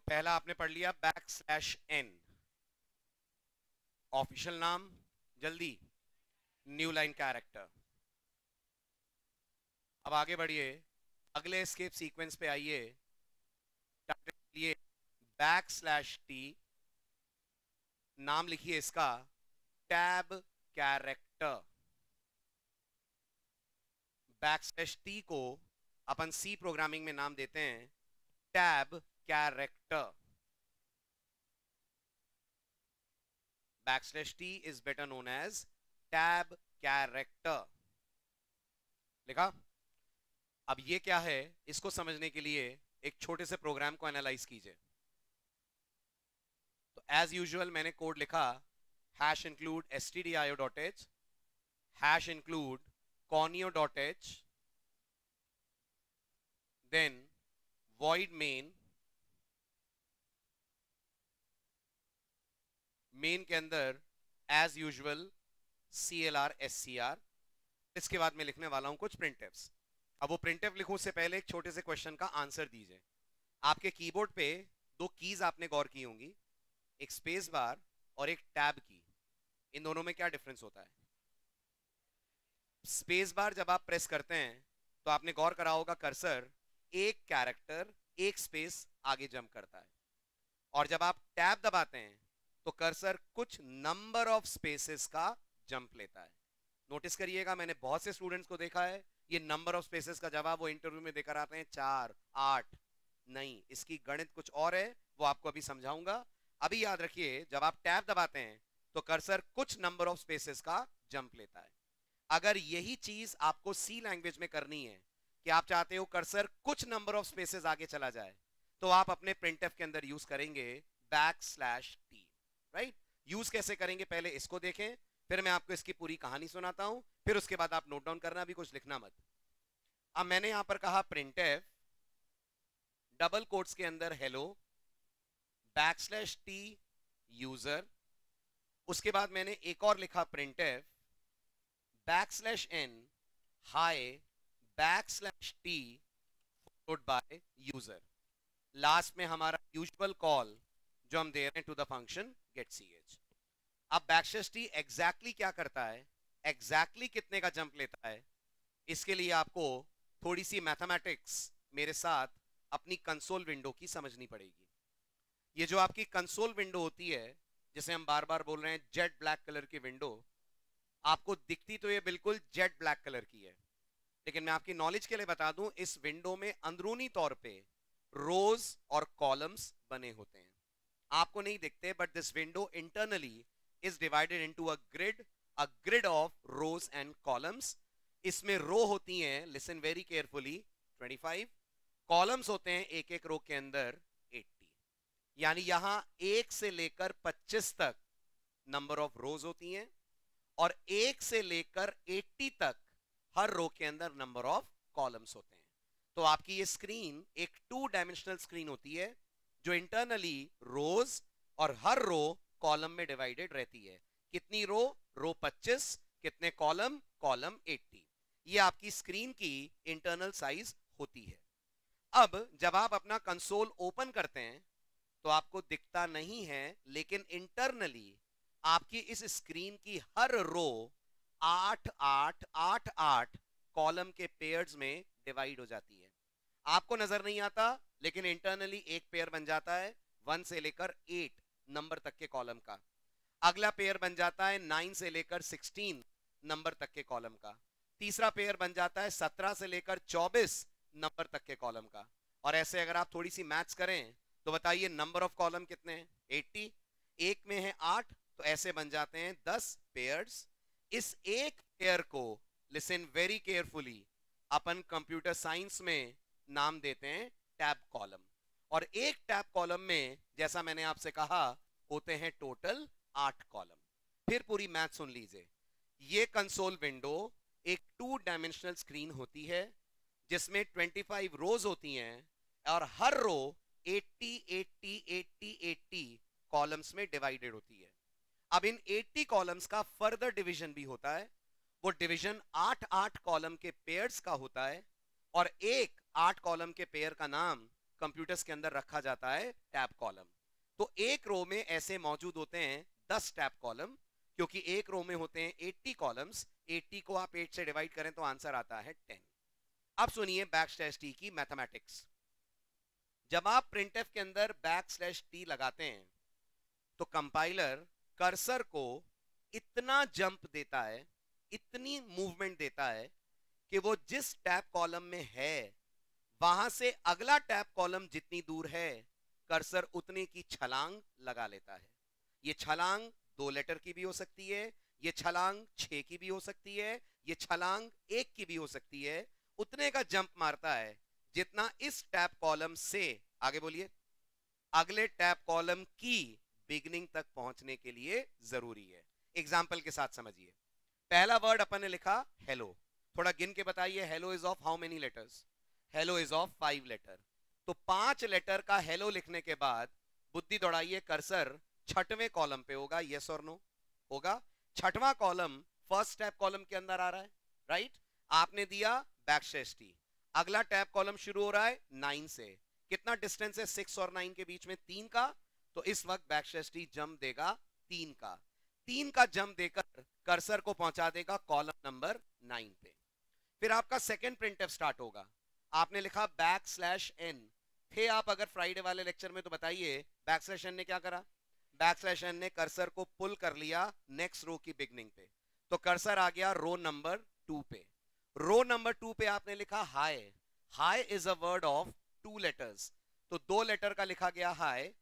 पहला आपने पढ़ लिया \n, ऑफिशियल नाम, जल्दी, न्यू लाइन कैरेक्टर। अब आगे बढ़िए, अगले एस्केप सीक्वेंस पे आइए, लिए \t, नाम लिखिए इसका टैब कैरेक्टर। \t को अपन सी प्रोग्रामिंग में नाम देते हैं tab character. \t is better known as tab character. लिखा? अब ये क्या है, इसको समझने के लिए एक छोटे से प्रोग्राम को एनालाइज कीजिए। तो एज यूजुअल मैंने कोड लिखा #include stdio.h, #include conio.h, then void main के अंदर एज यूजुअल CLR SCR। इसके बाद मैं लिखने वाला हूं कुछ प्रिंटएफ्स। अब वो प्रिंटएफ लिखूं उससे पहले एक छोटे से क्वेश्चन का आंसर दीजिए। आपके कीबोर्ड पे दो कीज आपने गौर की होंगी, एक स्पेस बार और एक टैब की। इन दोनों में क्या डिफरेंस होता है? स्पेस बार जब आप प्रेस करते हैं तो आपने गौर करा होगा कर्सर एक कैरेक्टर एक स्पेस आगे जंप करता है, और जब आप टैब दबाते हैं तो कर्सर कुछ नंबर ऑफ स्पेसेस का जंप लेता है। नोटिस करिएगा, मैंने बहुत से स्टूडेंट्स को देखा है ये नंबर ऑफ स्पेसेस का जवाब वो इंटरव्यू में देकर आते हैं 4, 8। नहीं, इसकी गणित कुछ और है, वो आपको अभी समझाऊंगा। अभी याद रखिए, जब आप टैब दबाते हैं तो कर्सर कुछ नंबर ऑफ स्पेसेस का जंप लेता है। अगर यही चीज आपको सी लैंग्वेज में करनी है कि आप चाहते हो कर्सर कुछ नंबर ऑफ स्पेसेस आगे चला जाए, तो आप अपने प्रिंटएफ के अंदर यूज करेंगे \t। राइट? यूज कैसे करेंगे पहले इसको देखें, फिर मैं आपको इसकी पूरी कहानी सुनाता हूं, फिर उसके बाद आप नोट डाउन करना, भी कुछ लिखना मत। अब मैंने यहां पर कहा प्रिंटएफ डबल कोट्स के अंदर हेलो \t यूजर। उसके बाद मैंने एक और लिखा printf \n hi \t followed by user. Last में हमारा यूजुअल कॉल जो हम दे रहे हैं टू द फंक्शन getch। अब \t एग्जैक्टली क्या करता है, एग्जैक्टली कितने का जंप लेता है, इसके लिए आपको थोड़ी सी मैथमेटिक्स मेरे साथ अपनी कंसोल विंडो की समझनी पड़ेगी। ये जो आपकी कंसोल विंडो होती है, जिसे हम बार बार बोल रहे हैं जेट ब्लैक कलर की विंडो, आपको दिखती तो ये बिल्कुल जेट ब्लैक कलर की है, लेकिन मैं आपकी नॉलेज के लिए बता दूं, इस विंडो में अंदरूनी तौर पे रोज और कॉलम्स बने होते हैं। आपको नहीं दिखते, but this window internally is divided into a grid of rows and columns। इसमें रो होती हैं, listen very carefully, 25, कॉलम्स होते हैं एक एक रो के अंदर 80। यानी यहां 1 से लेकर 25 तक नंबर ऑफ रोज होती हैं, और 1 से लेकर 80 तक हर रो के अंदर नंबर ऑफ कॉलम्स होते हैं। तो आपकी ये स्क्रीन एक 2 डायमेंशनल स्क्रीन होती है, जो इंटरनली रोज और हर रो कॉलम में डिवाइडेड रहती है। कितनी रो? रो 25। कितने कॉलम? कॉलम 80। ये आपकी स्क्रीन की इंटरनल साइज होती है। अब जब आप अपना कंसोल ओपन करते हैं तो आपको दिखता नहीं है, लेकिन इंटरनली आपकी इस स्क्रीन की हर रो 8 8 8 8 कॉलम के पेयर्स में डिवाइड हो जाती है। आपको नजर नहीं आता, लेकिन इंटरनली एक पेयर बन जाता है 1 से लेकर 8 नंबर तक के कॉलम का। अगला पेयर बन जाता है 9 से लेकर 16 नंबर तक के कॉलम का। तीसरा पेयर बन जाता है 17 से लेकर 24 नंबर तक के कॉलम का। और ऐसे अगर आप थोड़ी सी मैथ्स करें तो बताइए नंबर ऑफ कॉलम कितने हैं? 80। एक में है 8, तो ऐसे बन जाते हैं 10 पेयर्स। इस एक पेयर को लिसन वेरी केयरफुली अपन कंप्यूटर साइंस में नाम देते हैं टैब कॉलम। और एक टैब कॉलम में, जैसा मैंने आपसे कहा, होते हैं टोटल 8 कॉलम। फिर पूरी मैथ सुन लीजिए। ये कंसोल विंडो एक 2 डायमेंशनल स्क्रीन होती है, जिसमें 25 रोज होती हैं, और हर रो 80 80 80 80 कॉलम्स में डिवाइडेड होती है। अब इन 80 कॉलम्स का फर्दर डिवीजन भी होता है। वो डिवीजन 8 8 कॉलम के पेयर्स का होता है, और एक 8 कॉलम के पेयर का नाम कंप्यूटर्स के अंदर रखा जाता है टैब कॉलम। तो एक रो में ऐसे मौजूद होते हैं 10 टैब कॉलम, क्योंकि एक रो में होते हैं 80 कॉलम्स। 80 को आप 8 से डिवाइड करें तो आंसर आता है 10। अब सुनिए बैकस्लैश टी की मैथमेटिक्स। जब आप प्रिंटफ के अंदर बैकस्लैश टी लगाते हैं तो कंपाइलर कर्सर को इतना जंप देता है, इतनी मूवमेंट देता है कि वो जिस टैब कॉलम में है वहां से अगला टैब कॉलम जितनी दूर है कर्सर उतने की छलांग लगा लेता है। ये छलांग 2 लेटर की भी हो सकती है, ये छलांग 6 की भी हो सकती है, ये छलांग 1 की भी हो सकती है। उतने का जंप मारता है जितना इस टैब कॉलम से, आगे बोलिए, अगले टैब कॉलम की बिगनिंग तक पहुंचने के लिए जरूरी है। एग्जाम्पल के साथ समझिए। पहला वर्ड अपन ने लिखा हेलो। थोड़ा गिन के बताइए, hello is of how many letters? Hello is of 5 letter. तो 5 लेटर का हेलो लिखने के बाद बुद्धि दौड़ाइए, कर्सर छठवें कॉलम पे होगा, यस और नो? होगा। छठवां कॉलम फर्स्ट टैब कॉलम के अंदर आ रहा है, राइट? आपने दिया बैकस्लैश टी, अगला टैब कॉलम शुरू हो रहा है 9 से। कितना डिस्टेंस है 6 और 9 के बीच में? 3 का। तो इस वक्त बैकस्लैश टी जंप देगा 3 का। 3 का जंप देकर कर्सर को पहुंचा देगा कॉलम नंबर 9 पे। फिर आपका सेकंड प्रिंटफ स्टार्ट होगा। आपने लिखा बैकस्लैश एन। थे आप अगर फ्राइडे वाले लेक्चर में तो बताइए बैकस्लैश एन ने क्या करा? बैकस्लैश एन ने कर्सर को पुल कर लिया नेक्स्ट रो की बिगनिंग पे, तो कर्सर आ गया रो नंबर 2 पे। रो नंबर 2 पे आपने लिखा hi. Hi is a word of 2 letters, तो 2 लेटर का लिखा गया हाय।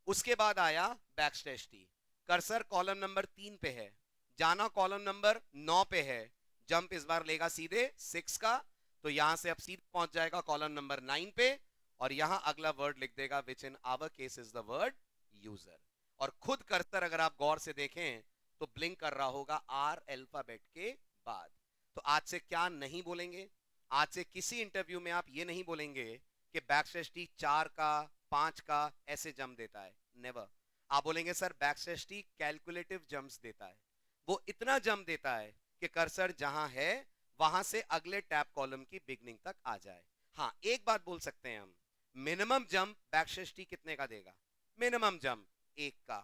उसके बाद आया backslash T. Cursor column number 3 पे है, जाना कॉलम नंबर 9 पे है, जंप इस बार लेगा सीधे 6 का, तो यहां से अब सीधे पहुंच जाएगा कॉलम नंबर 9 पे और यहां अगला वर्ड लिख देगा which in our case is the word user. और खुद कर्सर अगर आप गौर से देखें तो ब्लिंक कर रहा होगा आर अल्फाबेट के बाद। तो आज से क्या नहीं बोलेंगे, आज से किसी इंटरव्यू में आप ये नहीं बोलेंगे कि बैकस्लैश टी 4 का 5 का ऐसे जंप देता है, नेवर। आप बोलेंगे sir backslash T calculative jumps देता है। वो इतना जंप देता है कि कर्सर जहां है वहां से अगले टैब कॉलम की बिगनिंग तक आ जाए। हाँ, एक बात बोल सकते हैं हम, मिनिमम जंप बैकस्लैश टी कितने का देगा? मिनिमम जंप 1 का।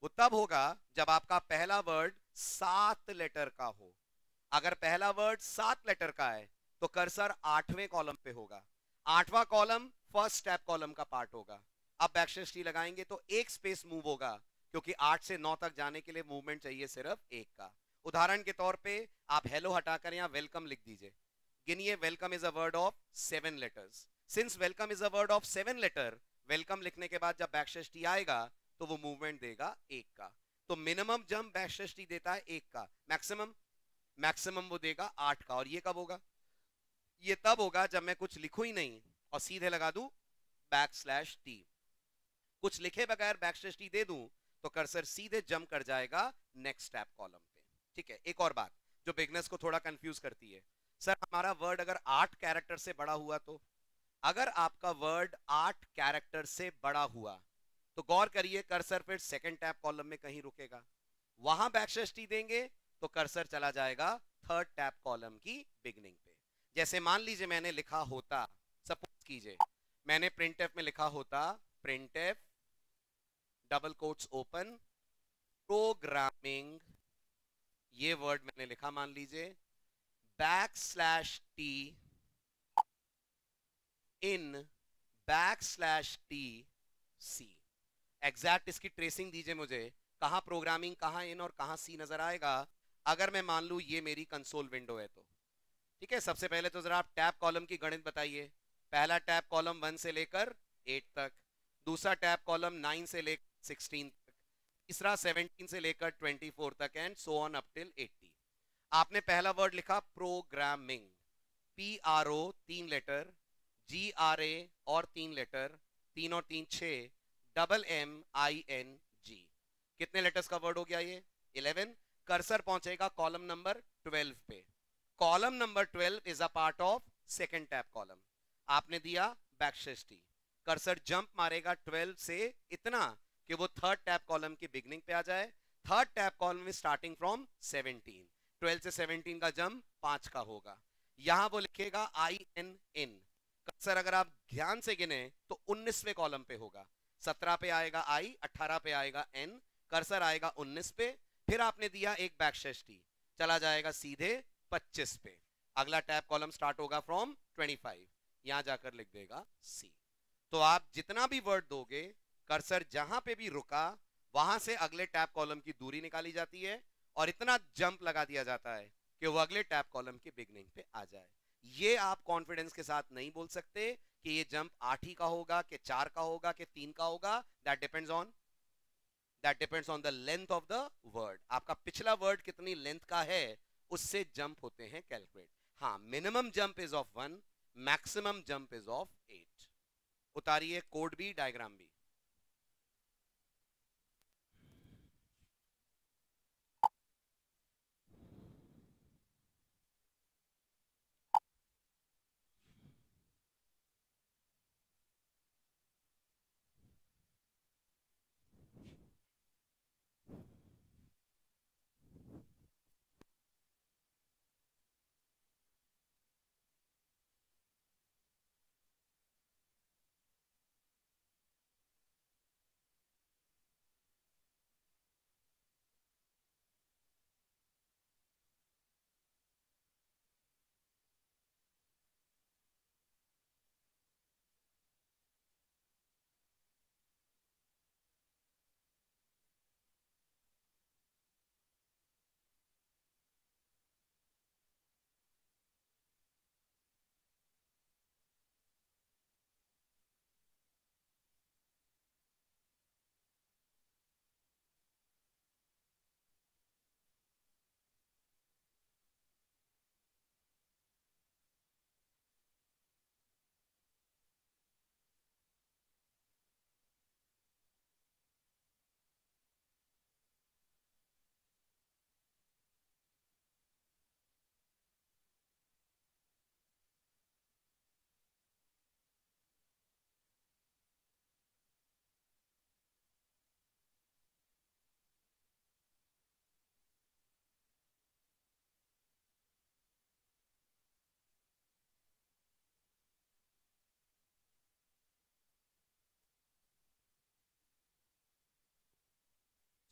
वो तब होगा जब आपका पहला वर्ड 7 लेटर का हो। अगर पहला वर्ड 7 लेटर का है तो कर्सर 8वें कॉलम पे होगा। 8वां कॉलम फर्स्ट टैब कॉलम का पार्ट होगा। अब बैकस्लैश टी लगाएंगे तो एक स्पेस मूव होगा, क्योंकि 8 से 9 तक जाने के लिए मूवमेंट चाहिए सिर्फ 1 का। उदाहरण के तौर पे आप हेलो हटाकर यहां वेलकम लिख दीजिए। गिनिए, welcome is a word of 7 letters. Since welcome is a word of 7 letter, welcome लिखने के बाद जब बैकस्लैश टी आएगा तो वो मूवमेंट देगा 1 का। तो मिनिमम जंप बैकस्लैश टी देता है 1 का, मैक्सिमम वो देगा 8 का। और ये कब होगा? ये तब होगा जब मैं कुछ लिखूं ही नहीं और सीधे लगा दूं बैकस्लैश टी। कुछ लिखे बगैर बैकस्लैश टी दे दूं तो कर्सर सीधे जंप कर जाएगा नेक्स्ट टैब कॉलम पे। ठीक है, एक और बात जो बिगनर्स को थोड़ा कंफ्यूज करती है, सर हमारा वर्ड अगर 8 कैरेक्टर से बड़ा हुआ तो? अगर आपका वर्ड 8 कैरेक्टर से बड़ा हुआ तो गौर करिए कर्सर फिर सेकंड टैब कॉलम में कहीं रुकेगा, वहां बैकस्लैश टी देंगे तो कर्सर चला जाएगा थर्ड टैब कॉलम की बिगनिंग पे। जैसे मान लीजिए मैंने लिखा होता, सपोज कीजिए मैंने प्रिंटफ में लिखा होता printf double quotes open programming, ये वर्ड मैंने लिखा मान लीजिए, बैकस्लैश टी इन बैकस्लैश टी सी। एग्जैक्ट इसकी ट्रेसिंग दीजिए मुझे, कहां प्रोग्रामिंग, कहां इन और कहां सी नजर आएगा। अगर मैं मान लू ये मेरी कंसोल विंडो है तो ठीक है, सबसे पहले तो जरा आप टैब कॉलम की गणित बताइए। पहला टैब कॉलम 1 से लेकर 8 तक, दूसरा टैब कॉलम 9 से लेकर 16 तक, तीसरा 17 से लेकर 24 तक and so on up till 80। आपने पहला वर्ड लिखा प्रोग्रामिंग, PRO 3 लेटर, GRA और 3 लेटर, 3 और 3 6, MMING। कितने लेटर्स का वर्ड हो गया ये? 11। कर्सर पहुंचेगा कॉलम नंबर 12 पे। Column number 12 is a part of second tab column. आपने दिया बैकस्लैश टी, कर्सर जंप मारेगा 12 से इतना कि वो थर्ड टैब कॉलम की बिगनिंग पे आ जाए। थर्ड टैब कॉलम में स्टार्टिंग फ्रॉम 17, 12 से 17 का जंप 5 का होगा। यहां वो लिखेगा IN इन, कर्सर अगर आप ध्यान से गिने तो 19वें कॉलम पे होगा। 17 पे आएगा आई, 18 पे आएगा एन, कर्सर आएगा 19 पे, फिर आपने दिया एक बैकस्लैश टी, चला जाएगा सीधे 25 पे। अगला टैब कॉलम स्टार्ट होगा फ्रॉम 25, यहां जाकर लिख देगा सी। तो आप जितना भी वर्ड दोगे, कर्सर जहां पे भी रुका वहां से अगले टैब कॉलम की दूरी निकाली जाती है और इतना जंप लगा दिया जाता है कि वो अगले टैब कॉलम के बिगनिंग पे आ जाए। ये आप कॉन्फिडेंस के साथ नहीं बोल सकते कि ये जंप 8 ही का होगा कि 4 का होगा कि 3 का होगा। That depends on the length of the word. आपका पिछला वर्ड कितनी लेंथ का है उससे जंप होते हैं कैलकुलेट। हाँ, minimum jump is of 1, maximum jump is of 8। उतारिए कोड भी, डायग्राम भी।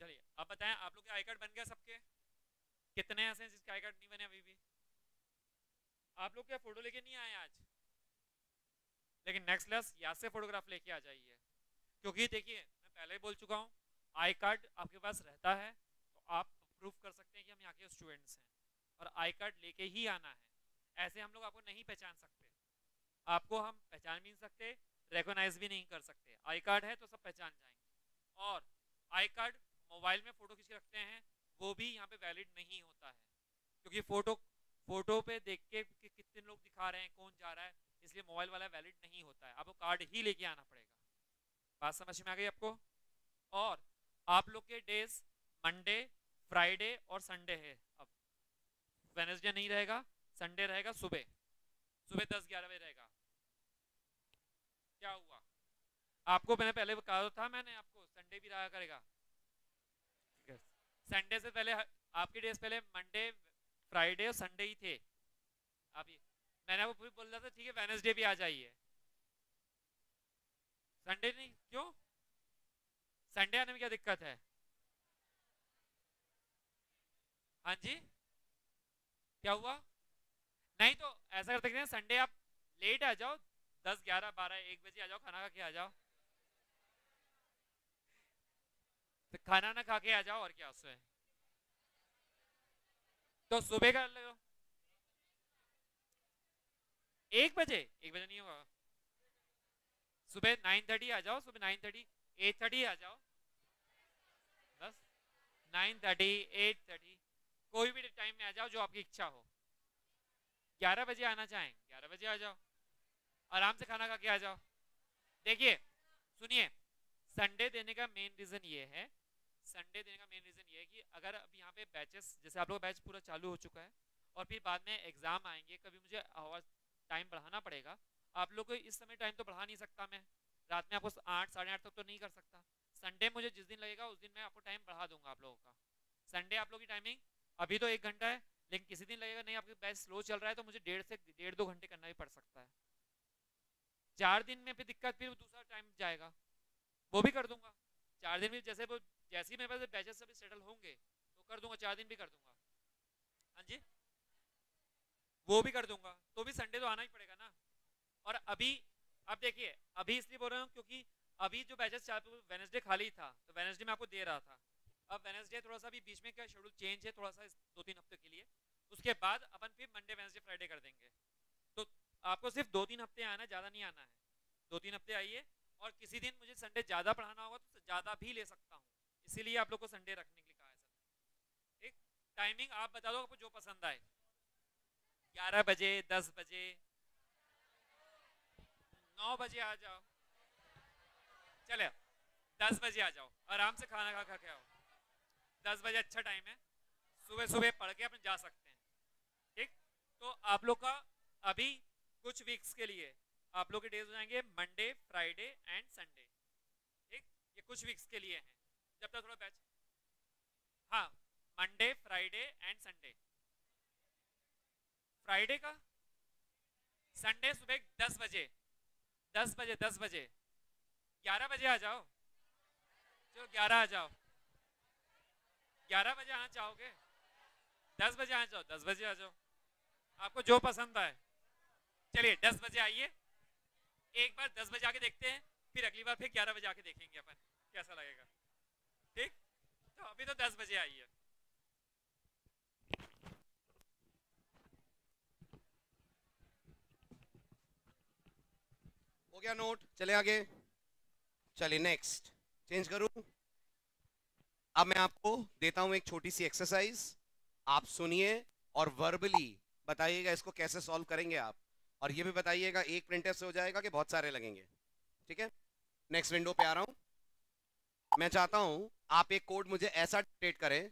चलिए अब बताएं, आप लोग के आई कार्ड बन गया सबके? कितने ऐसे हैं जिसके आई कार्ड नहीं बने अभी भी? आप लोग क्या फोटो लेके नहीं आए आज? लेकिन नेक्स्ट क्लास याद से फोटोग्राफ लेके आ जाइए, क्योंकि देखिए मैं पहले ही बोल चुका हूँ, आई कार्ड आपके पास रहता है तो आप प्रूफ कर सकते हैं कि हम यहाँ के स्टूडेंट्स हैं, और आई कार्ड लेके ही आना है। ऐसे हम लोग आपको नहीं पहचान सकते, आपको हम पहचान भी नहीं सकते, रिकॉग्नाइज भी नहीं कर सकते। आई कार्ड है तो सब पहचान जाएंगे। और आई कार्ड मोबाइल में फोटो खींच के रखते हैं वो भी यहाँ पे वैलिड नहीं होता है, क्योंकि फोटो पे देख के कि कितने लोग दिखा रहे हैं, कौन जा रहा है, इसलिए मोबाइल वाला वैलिड नहीं होता है। आपको कार्ड ही लेके आना पड़ेगा। बात समझ में आ गई आपको? और आप लोग के डेज मंडे, फ्राइडे और संडे है। अब वेनेसडे नहीं रहेगा, संडे रहेगा, सुबह सुबह 10-11 बजे रहेगा। क्या हुआ? आपको मैंने पहले कहा था, मैंने आपको संडे भी रहा करेगा। ठीक है, संडे से पहले आपके डेज पहले मंडे, फ्राइडे और संडे ही थे। अभी मैंने आपको बोल रहा था ठीक है वेनेसडे भी आ जाइए, संडे नहीं क्यों? संडे आने में क्या दिक्कत है? हाँ जी, क्या हुआ? नहीं तो ऐसा कर सकते हैं, संडे आप लेट आ जाओ, 10, 11, 12, 1 बजे आ जाओ, खाना खा के आ जाओ। तो खाना ना खा के आ जाओ, और क्या उसमें। तो सुबह कर लो 1 बजे। 1 बजे नहीं होगा, सुबह 9:30 आ जाओ, सुबह 9:30, 8:30 आ जाओ। बस 9:30, 8:30, कोई भी टाइम में आ जाओ जो आपकी इच्छा हो। 11 बजे आना चाहें 11 बजे आ जाओ, आराम से खाना खा के आ जाओ। देखिए सुनिए, संडे देने का मेन रीजन ये है, संडे देने का मेन रीजन ये है कि अगर अब यहाँ पे बैचेस, जैसे आप लोग बैच पूरा चालू हो चुका है और फिर बाद में एग्जाम आएंगे, कभी मुझे आवाज टाइम बढ़ाना पड़ेगा। आप लोग को इस समय टाइम तो बढ़ा नहीं सकता मैं, रात में आपको 8, 8:30 तक तो नहीं कर सकता। संडे मुझे जिस दिन लगेगा उस दिन मैं आपको टाइम बढ़ा दूंगा आप लोगों का। संडे आप लोग की टाइमिंग अभी तो 1 घंटा है, लेकिन किसी दिन लगेगा नहीं आपके बैच स्लो चल रहा है तो मुझे 1.5 से 1.5-2 घंटे करना भी पड़ सकता है। 4 दिन में फिर दिक्कत, फिर दूसरा टाइम जाएगा, वो भी कर दूंगा 4 दिन में। जैसे वो जैसे ही मेरे पास बैचेस सभी सेटल होंगे तो कर दूंगा, 4 दिन भी कर दूंगा। हाँ जी, वो भी कर दूंगा, तो भी संडे तो आना ही पड़ेगा ना। और अभी अब देखिए, अभी इसलिए बोल रहा हूँ क्योंकि अभी जो बैचेस वेनसडे खाली था तो वेनसडे में आपको दे रहा था। अब वेनसडे थोड़ा सा भी बीच में क्या शेड्यूल चेंज है थोड़ा सा 2-3 हफ्ते के लिए, उसके बाद अपन फिर मंडे वेनसडे फ्राइडे कर देंगे। तो आपको सिर्फ 2-3 हफ्ते आना है, ज़्यादा नहीं आना है। 2-3 हफ्ते आइए, और किसी दिन मुझे संडे ज़्यादा पढ़ाना होगा तो ज़्यादा भी ले सकता हूँ, इसीलिए आप लोग को संडे रखने के लिए कहा है सर। ठीक, टाइमिंग आप बता दो आपको जो पसंद आए, 11 बजे, 10 बजे, 9 बजे आ जाओ, चले 10 बजे आ जाओ, आराम से खाना खा खा के आओ। 10 बजे अच्छा टाइम है, सुबह सुबह पढ़ के अपन जा सकते हैं। ठीक, तो आप लोग का अभी कुछ वीक्स के लिए आप लोग के डेज हो जाएंगे मंडे, फ्राइडे एंड संडे। ठीक, ये कुछ वीक्स के लिए हैं, जब तक थोड़ा बैच। हाँ, Monday, Friday and Sunday. Friday का संडे सुबह 10 बजे, 10 बजे, 10 बजे, 11 बजे आ जाओ। चलो 11 आ जाओ, 11 बजे आना चाहोगे, 10 बजे आ जाओ, 10 बजे आ जाओ, आपको जो पसंद आए। चलिए 10 बजे आइए, एक बार 10 बजे आके देखते हैं, फिर अगली बार फिर 11 बजे आके देखेंगे अपन कैसा लगेगा। ठीक, तो अभी तो 10 बजे आइए। हो गया नोट, चले आगे। चलिए नेक्स्ट चेंज करूं। अब मैं आपको देता हूं एक छोटी सी एक्सरसाइज, आप सुनिए और वर्बली बताइएगा इसको कैसे सॉल्व करेंगे आप, और ये भी बताइएगा एक प्रिंटर से हो जाएगा कि बहुत सारे लगेंगे। ठीक है, नेक्स्ट विंडो पे आ रहा हूं। मैं चाहता हूं आप एक कोड मुझे ऐसा डिक्टेट करें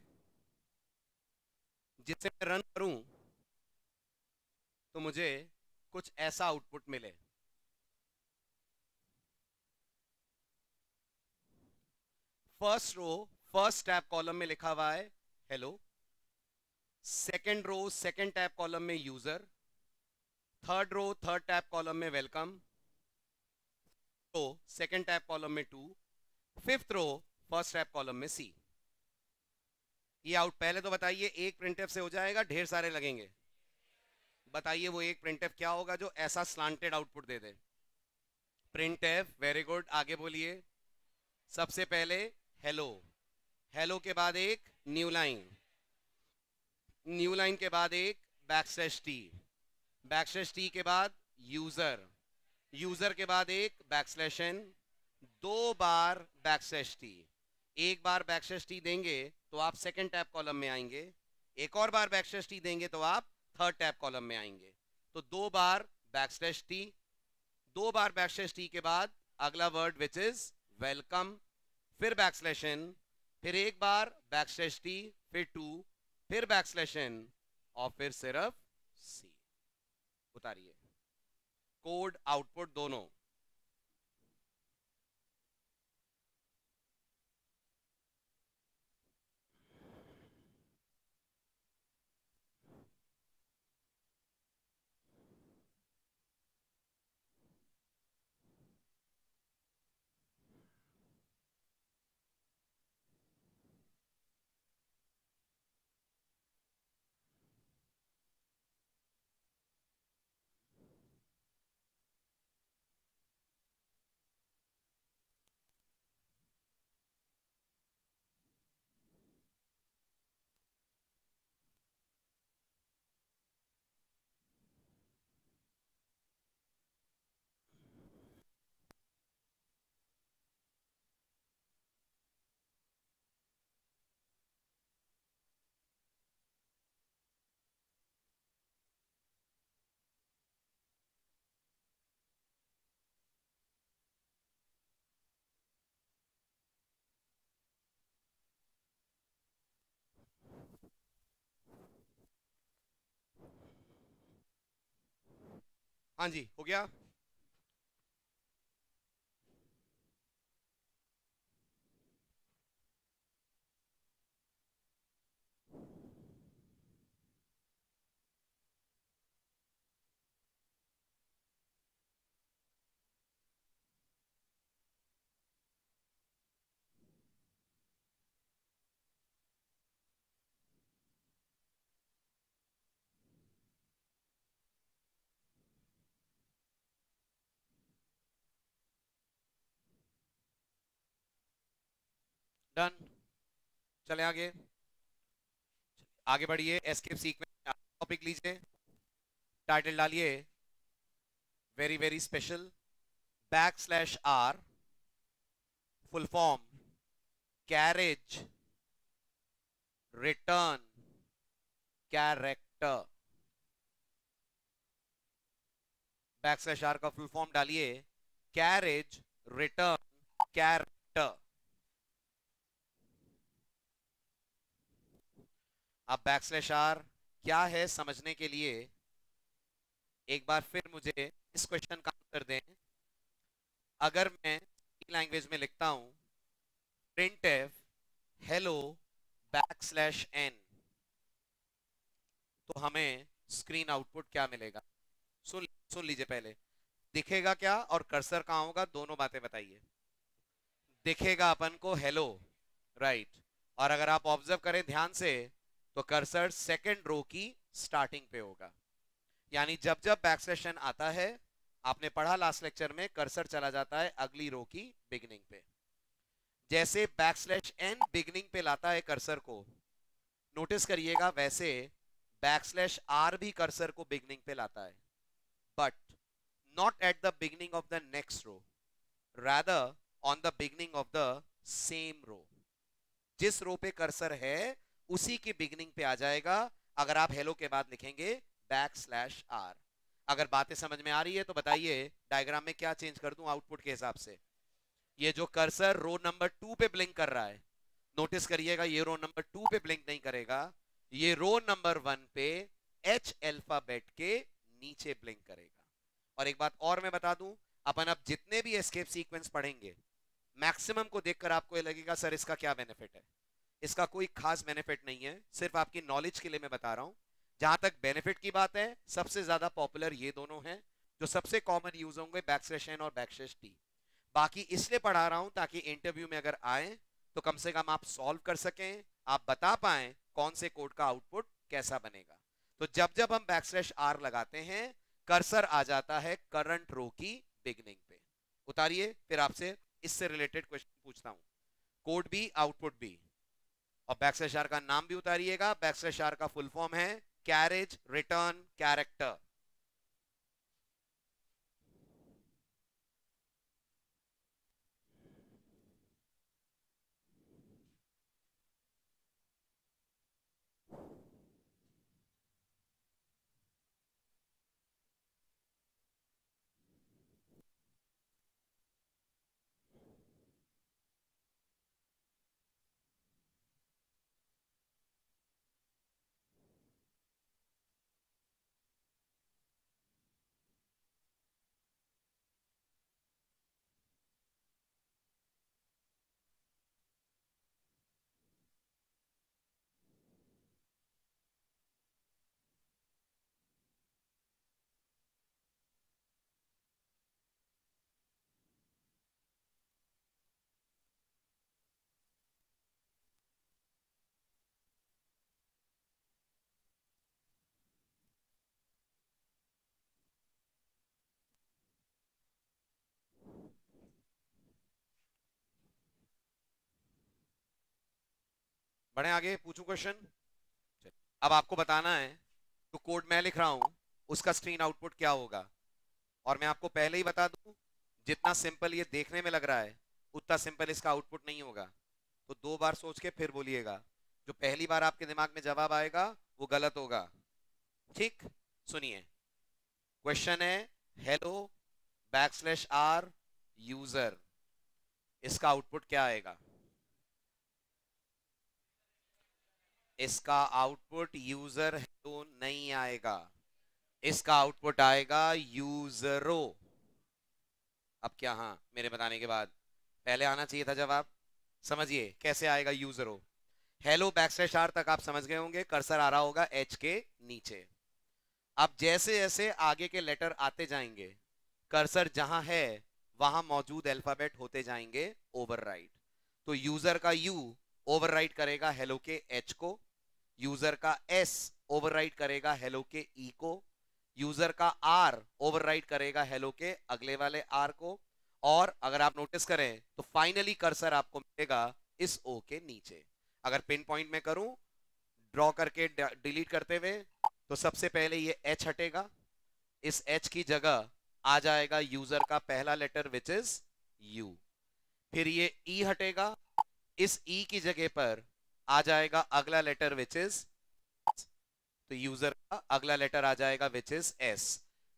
जिससे मैं रन करूं तो मुझे कुछ ऐसा आउटपुट मिले। First row first tab column में लिखा हुआ है hello, second row second tab column में user, third row third tab column में वेलकम, तो सेकंड टैब कॉलम में 2, fifth row first tab column में सी। ये आउट पहले तो बताइए एक प्रिंटफ से हो जाएगा, ढेर सारे लगेंगे। बताइए वो एक प्रिंटफ क्या होगा जो ऐसा स्लांटेड आउटपुट दे दे। प्रिंटफ, वेरी गुड, आगे बोलिए। सबसे पहले हेलो, हेलो के बाद एक न्यू लाइन, न्यू लाइन के बाद एक बैकस्लैश टी, बैकस्लैश टी के बाद यूजर, यूजर के बाद एक बैकस्लैश एन, 2 बार बैकस्लैश टी। एक बार बैकस्लैश टी देंगे तो आप सेकंड टैब कॉलम में आएंगे, एक और बार बैकस्लैश टी देंगे तो आप थर्ड टैब कॉलम में आएंगे। तो 2 बार बैकस्लैश टी, 2 बार बैकस्लैश टी के बाद अगला वर्ड विच इज वेलकम, फिर बैकस्लैश एन, फिर एक बार बैकस्लैश टी, फिर 2, फिर बैकस्लैश एन, और फिर सिर्फ सी। उतारिए कोड आउटपुट दोनों। हाँ जी, हो गया। डन, चले आगे, आगे बढ़िए। एस्केप सीक्वेंस टॉपिक लीजिए, टाइटल डालिए very very special, \r full form carriage return character. \r का फुल फॉर्म डालिए कैरेज रिटर्न कैरेक्टर। अब \r क्या है समझने के लिए एक बार फिर मुझे इस क्वेश्चन का आंसर दें। अगर मैं लैंग्वेज में लिखता हूं printf hello \n, तो हमें स्क्रीन आउटपुट क्या मिलेगा? सुन लीजिए पहले, दिखेगा क्या और कर्सर कहां होगा, दोनों बातें बताइए। दिखेगा अपन को हेलो, राइट, और अगर आप ऑब्जर्व करें ध्यान से तो कर्सर सेकंड रो की स्टार्टिंग पे होगा। यानी जब जब \n आता है, आपने पढ़ा लास्ट लेक्चर में, कर्सर चला जाता है अगली रो की बिगिनिंग पे। जैसे \n बिगिनिंग पे लाता है कर्सर को, नोटिस करिएगा वैसे \r भी कर्सर को बिगिनिंग पे लाता है, but not at the beginning of the next row, rather on the beginning of the same row. जिस रो पे कर्सर है उसी की बिगिनिंग पे आ जाएगा अगर आप हेलो के बाद लिखेंगे \r। अगर बातें समझ में आ रही है तो बताइए डायग्राम में क्या चेंज कर दूं आउटपुट के हिसाब से। ये जो कर्सर रो नंबर 2 पे ब्लिंक कर रहा है, नोटिस करिएगा ये रो नंबर 2 पे ब्लिंक नहीं करेगा, ये रो नंबर 1 पे H अल्फाबेट के नीचे ब्लिंक करेगा। और एक बात और मैं बता दूं, अपन अब जितने भी एस्केप सीक्वेंस पढ़ेंगे, मैक्सिमम को देखकर आपको ये लगेगा सर इसका क्या बेनिफिट है। इसका कोई खास बेनिफिट नहीं है, सिर्फ आपकी नॉलेज के लिए मैं बता रहा हूं। जहां तक बेनिफिट की बात है, सबसे ज्यादा पॉपुलर ये दोनों हैं जो सबसे कॉमन यूज होंगे, \n और \t। बाकी इसलिए पढ़ा रहा हूं ताकि इंटरव्यू में अगर आए तो कम से कम आप सॉल्व कर सकें, आप बता पाएं कौन से कोड का आउटपुट कैसा बनेगा। तो जब जब हम \r लगाते हैं, कर्सर आ जाता है करंट रो की बिगिनिंग पे। उतारिए, फिर आपसे इससे रिलेटेड क्वेश्चन पूछता हूं, कोड भी आउटपुट भी, और \r का नाम भी उतारिएगा। \r का फुल फॉर्म है कैरेज रिटर्न कैरेक्टर। बढ़े आगे, पूछूं क्वेश्चन। अब आपको बताना है जो कोड मैं लिख रहा हूं उसका स्क्रीन आउटपुट क्या होगा। और मैं आपको पहले ही बता दूं, जितना सिंपल ये देखने में लग रहा है उतना सिंपल इसका आउटपुट नहीं होगा। तो 2 बार सोच के फिर बोलिएगा, जो पहली बार आपके दिमाग में जवाब आएगा वो गलत होगा। ठीक, सुनिए, क्वेश्चन है हेलो \r यूजर, इसका आउटपुट क्या आएगा? इसका आउटपुट यूजर हेलो नहीं आएगा, इसका आउटपुट आएगा यूजरो। अब क्या, हाँ मेरे बताने के बाद पहले आना चाहिए था जवाब। समझिए कैसे आएगा यूजरो। हेलो \r तक आप समझ गए होंगे, कर्सर आ रहा होगा H के नीचे। अब जैसे जैसे आगे के लेटर आते जाएंगे, कर्सर जहां है वहां मौजूद अल्फाबेट होते जाएंगे ओवरराइट। तो यूजर का U ओवरराइट करेगा हेलो के H को, यूजर का S ओवरराइट करेगा हेलो के E को, यूजर का R ओवरराइट करेगा हेलो के अगले वाले R को, और अगर आप नोटिस करें तो फाइनली कर्सर आपको मिलेगा इस ओ के नीचे। अगर पिन पॉइंट में करूं ड्रॉ करके डिलीट करते हुए, तो सबसे पहले ये एच हटेगा, इस एच की जगह आ जाएगा यूजर का पहला लेटर विच इज यू। फिर ये ई हटेगा, इस ई की जगह पर आ जाएगा अगला लेटर विच इज, तो यूजर का अगला लेटर आ जाएगा विच इज एस।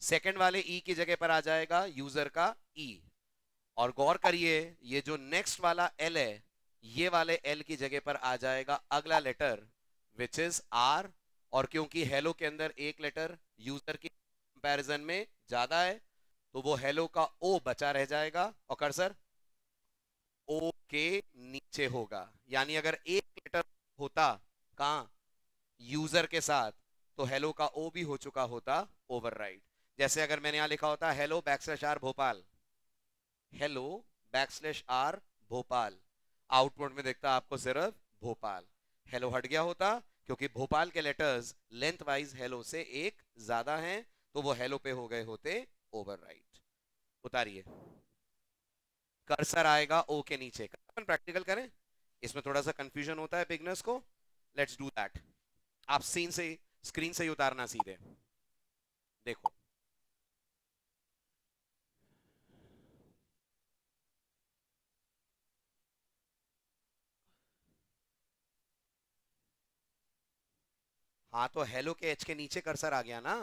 सेकंड वाले ई की जगह पर आ जाएगा यूजर का ई। और गौर करिए ये जो नेक्स्ट वाला एल है, ये वाले एल की जगह पर आ जाएगा अगला लेटर विच इज आर। और क्योंकि हेलो के अंदर एक लेटर यूजर की कंपैरिजन में ज्यादा है, तो वो हेलो का ओ बचा रह जाएगा और कर्सर ओ के नीचे होगा। यानी अगर एक लेटर होता कहां यूजर के साथ, तो हेलो का ओ भी हो चुका होता ओवरराइट। जैसे अगर मैंने यहां लिखा होता hello backslash R Bhopal, hello backslash R Bhopal, output में देखता आपको सिर्फ भोपाल। हेलो हट गया होता क्योंकि भोपाल के लेटर्स लेंथ वाइज हेलो से एक ज्यादा हैं, तो वो हेलो पे हो गए होते ओवरराइट। उतारिए, कर्सर आएगा ओ के नीचे। अपन प्रैक्टिकल करें, इसमें थोड़ा सा कंफ्यूजन होता है बिगनर्स को। Let's do that. आप स्क्रीन से ही उतारना सीधे। देखो हाँ, तो हेलो के एच के नीचे कर्सर आ गया ना।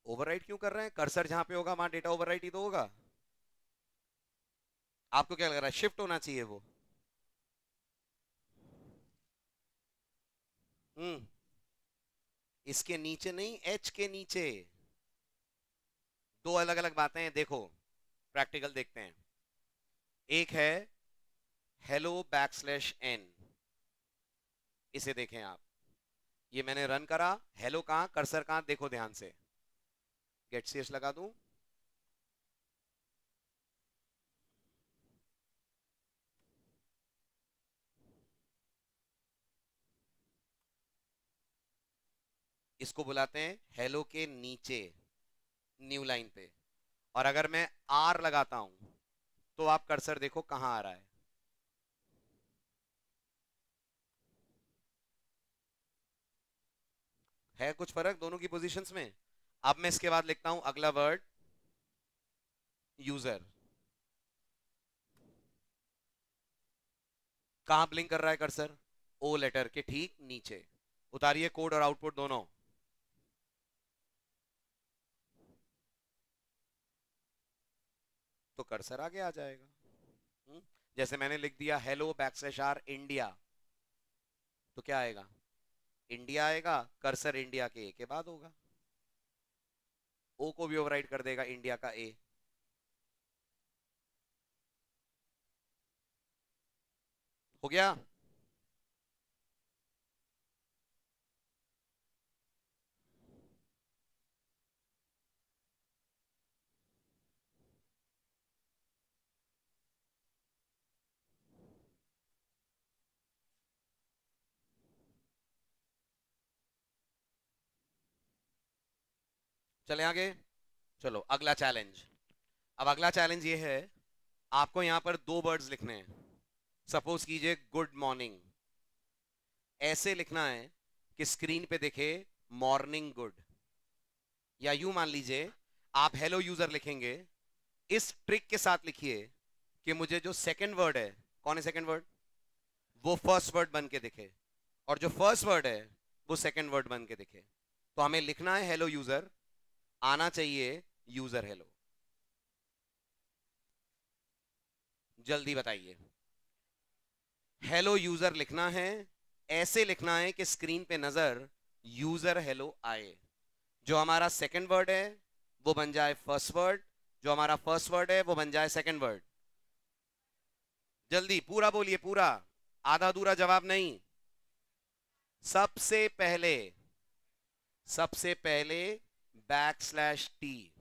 ओवरराइट क्यों कर रहे हैं? कर्सर जहां पे होगा वहां डेटा ओवरराइट ही तो होगा। आपको क्या लग रहा है शिफ्ट होना चाहिए वो? हम्म, इसके नीचे नहीं, एच के नीचे। दो अलग अलग बातें हैं, देखो प्रैक्टिकल देखते हैं। एक है हेलो बैकस्लैश एन, इसे देखें आप, ये मैंने रन करा, हेलो कहां, कर्सर कहां, देखो ध्यान से। गेट सीएच लगा दूं, इसको बुलाते हैं हेलो के नीचे, न्यू लाइन पे। और अगर मैं आर लगाता हूं, तो आप कर्सर देखो कहां आ रहा है कुछ फर्क दोनों की पोजीशंस में? अब मैं इसके बाद लिखता हूं अगला वर्ड यूजर। कहां ब्लिंक कर रहा है कर्सर? ओ लेटर के ठीक नीचे। उतारिए कोड और आउटपुट दोनों। तो कर्सर आगे आ जाएगा। जैसे मैंने लिख दिया हेलो बैकस्लैश आर इंडिया, तो क्या आएगा? इंडिया आएगा, कर्सर इंडिया के ए के बाद होगा, ओ को भी ओवरराइट कर देगा इंडिया का ए। हो गया? चले आगे। चलो अगला चैलेंज। अब अगला चैलेंज ये है, आपको यहां पर दो वर्ड्स लिखने हैं। सपोज कीजिए गुड मॉर्निंग, ऐसे लिखना है कि स्क्रीन पे दिखे मॉर्निंग गुड। या यूं मान लीजिए आप हेलो यूजर लिखेंगे, इस ट्रिक के साथ लिखिए कि मुझे जो सेकंड वर्ड है, कौन है सेकंड वर्ड, वो फर्स्ट वर्ड बन के दिखे, और जो फर्स्ट वर्ड है वो सेकंड वर्ड बन के दिखे। तो हमें लिखना है हेलो यूजर, आना चाहिए यूजर हेलो। जल्दी बताइए। हेलो यूजर लिखना है, ऐसे लिखना है कि स्क्रीन पे नजर यूजर हेलो आए। जो हमारा सेकंड वर्ड है वो बन जाए फर्स्ट वर्ड, जो हमारा फर्स्ट वर्ड है वो बन जाए सेकंड वर्ड। जल्दी पूरा बोलिए, पूरा, आधा अधूरा जवाब नहीं। सबसे पहले, सबसे पहले बैकस्लैश टी।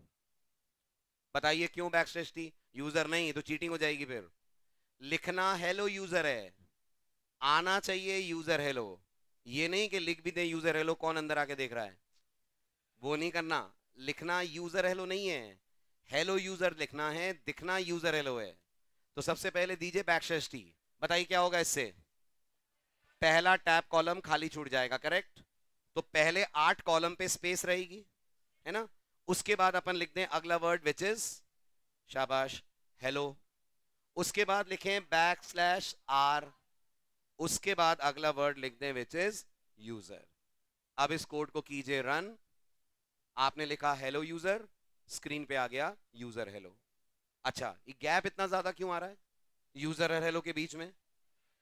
बताइए क्यों बैकस्लैश टी? यूजर नहीं तो चीटिंग हो जाएगी। फिर लिखना हेलो यूजर है, आना चाहिए यूजर हेलो। ये नहीं कि लिख भी दे यूजर हेलो, कौन अंदर आके देख रहा है, वो नहीं करना। लिखना यूजर हेलो नहीं है, हेलो यूजर लिखना है, दिखना यूजर हेलो है। तो सबसे पहले दीजिए बैकस्लैश टी, बताइए क्या होगा इससे, पहला टैब कॉलम खाली छूट जाएगा, करेक्ट। तो पहले 8 कॉलम पे स्पेस रहेगी, है ना। उसके बाद अपन लिख दें अगला वर्ड विच इज, शाबाश, हेलो। उसके बाद लिखें बैकस्लैश आर, उसके बाद अगला वर्ड लिख दें विच इज यूजर। अब इस कोड को कीजिए रन। आपने लिखा हेलो यूजर, स्क्रीन पे आ गया यूजर हेलो। अच्छा, ये गैप इतना ज्यादा क्यों आ रहा है यूजर और हेलो के बीच में?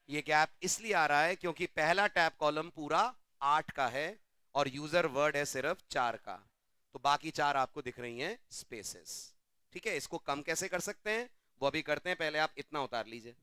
ये गैप इसलिए आ रहा है क्योंकि पहला टैब कॉलम पूरा 8 का है और यूजर वर्ड है सिर्फ 4 का, तो बाकी 4 आपको दिख रही हैं स्पेसेस। ठीक है, इसको कम कैसे कर सकते हैं वो अभी करते हैं, पहले आप इतना उतार लीजिए।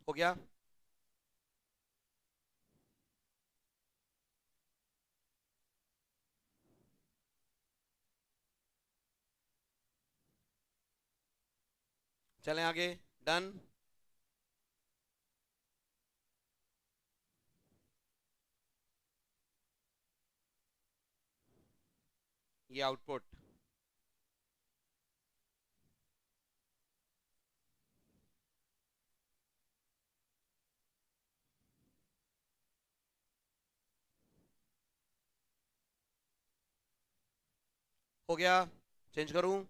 हो गया? चलें आगे, डन। ये आउटपुट, हो गया, चेंज करूं?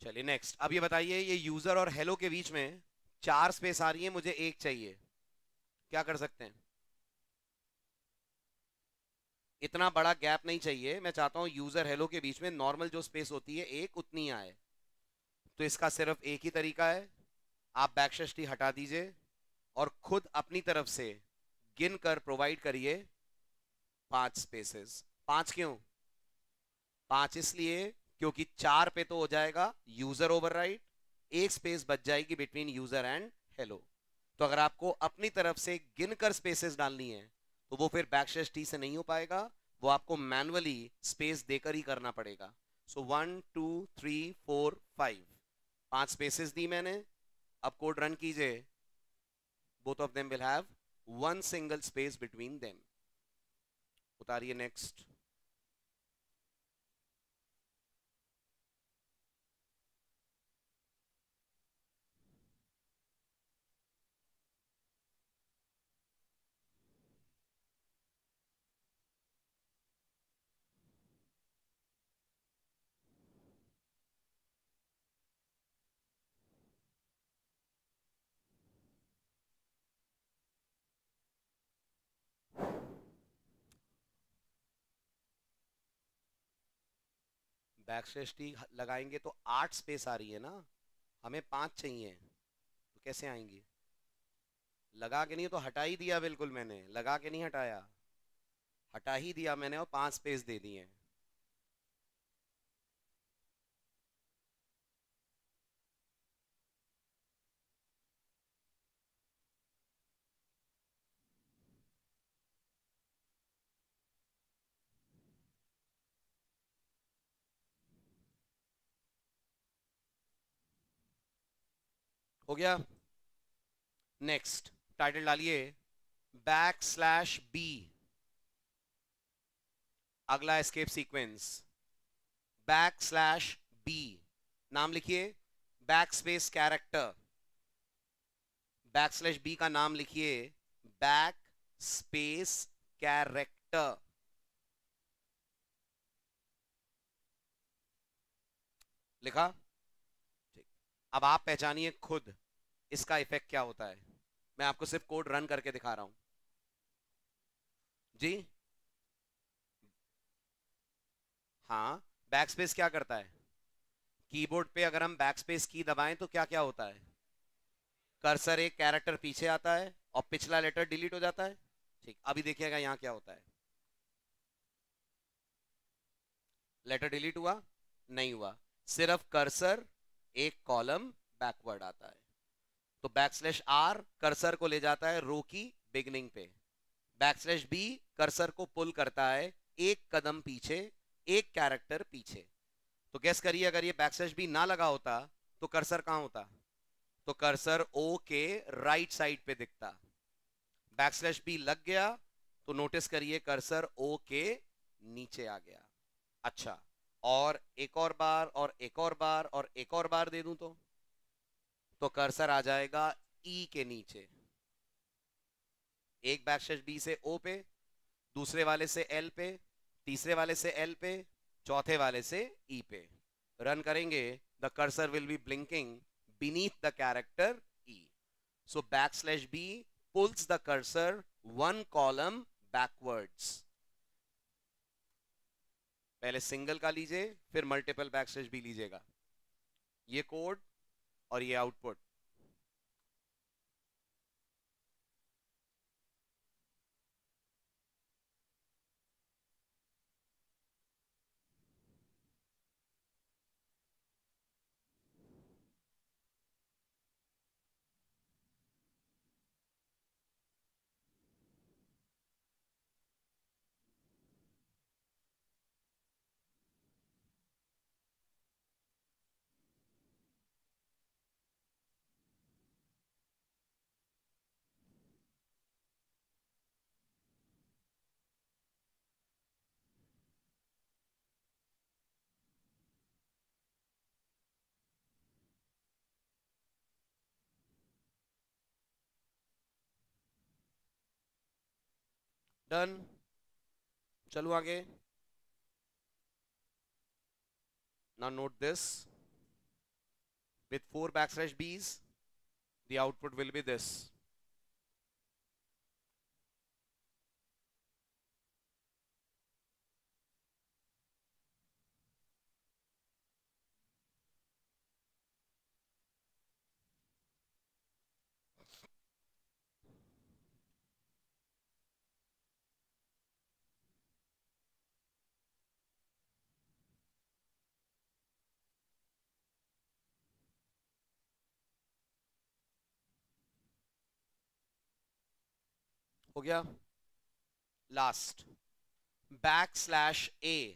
चलिए नेक्स्ट। अब ये बताइए, ये यूजर और हेलो के बीच में 4 स्पेस आ रही है, मुझे 1 चाहिए, क्या कर सकते हैं? इतना बड़ा गैप नहीं चाहिए, मैं चाहता हूं यूजर हेलो के बीच में नॉर्मल जो स्पेस होती है एक उतनी आए। तो इसका सिर्फ एक ही तरीका है, आप बैकस्लैश टी हटा दीजिए और खुद अपनी तरफ से गिन कर प्रोवाइड करिए 5 स्पेसेस। 5 क्यों? 5 इसलिए क्योंकि 4 पे तो हो जाएगा यूजर ओवरराइड, एक स्पेस बच जाएगी बिटवीन यूजर एंड हेलो। तो अगर आपको अपनी तरफ से गिनकर स्पेसेस डालनी है तो वो फिर बैकस्लैश टी से नहीं हो पाएगा, वो आपको मैनुअली स्पेस देकर ही करना पड़ेगा। सो 1 2 3 4 5, 5 स्पेसेस दी मैंने। अब कोड रन कीजिए, both of them will have one single space between them। उतारिए नेक्स्ट। बैकस्लैश टी लगाएंगे तो 8 स्पेस आ रही है ना, हमें 5 चाहिए, तो कैसे आएंगी? लगा के नहीं, तो हटा ही दिया, बिल्कुल मैंने लगा के नहीं हटाया, हटा ही दिया मैंने और 5 स्पेस दे दिए। हो गया? नेक्स्ट टाइटल डालिए बैकस्लैश बी, अगला एस्केप सीक्वेंस बैकस्लैश बी, नाम लिखिए बैकस्पेस कैरेक्टर। बैकस्लैश बी का नाम लिखिए बैक स्पेस कैरेक्टर। लिखा? ठीक। अब आप पहचानिए खुद इसका इफेक्ट क्या होता है, मैं आपको सिर्फ कोड रन करके दिखा रहा हूं जी। हाँ, बैकस्पेस क्या करता है? कीबोर्ड पे अगर हम बैकस्पेस की दबाएं तो क्या क्या होता है? कर्सर एक कैरेक्टर पीछे आता है और पिछला लेटर डिलीट हो जाता है। ठीक, अभी देखिएगा यहां क्या होता है। लेटर डिलीट हुआ नहीं हुआ, सिर्फ कर्सर एक कॉलम बैकवर्ड आता है। तो बैकस्लैश आर कर्सर को ले जाता है रो की बिगनिंग पे, बैकस्लैश बी कर्सर को पुल करता है एक कदम पीछे, एक कैरेक्टर पीछे। तो गेस करिए अगर ये बैकस्लैश बी ना लगा होता तो कर्सर कहां होता? तो कर्सर ओ के राइट साइड पे दिखता। बैकस्लैश बी लग गया तो नोटिस करिए कर्सर ओ के नीचे आ गया। अच्छा, और एक और बार और एक और बार और एक और बार दे दूं तो कर्सर आ जाएगा ई के नीचे। एक बैकस्लैश बी से ओ पे, दूसरे वाले से एल पे, तीसरे वाले से एल पे, चौथे वाले से ई पे। रन करेंगे, the cursor will B blinking beneath the character E. So backslash B pulls the cursor one column backwards. पहले सिंगल का लीजिए, फिर मल्टीपल बैकस्लैश B लीजिएगा। ये कोड और ये आउटपुट। डन, चलो आगे। Now note this, with 4 backslash B's the output will be this. हो गया। लास्ट बैकस्लैश ए,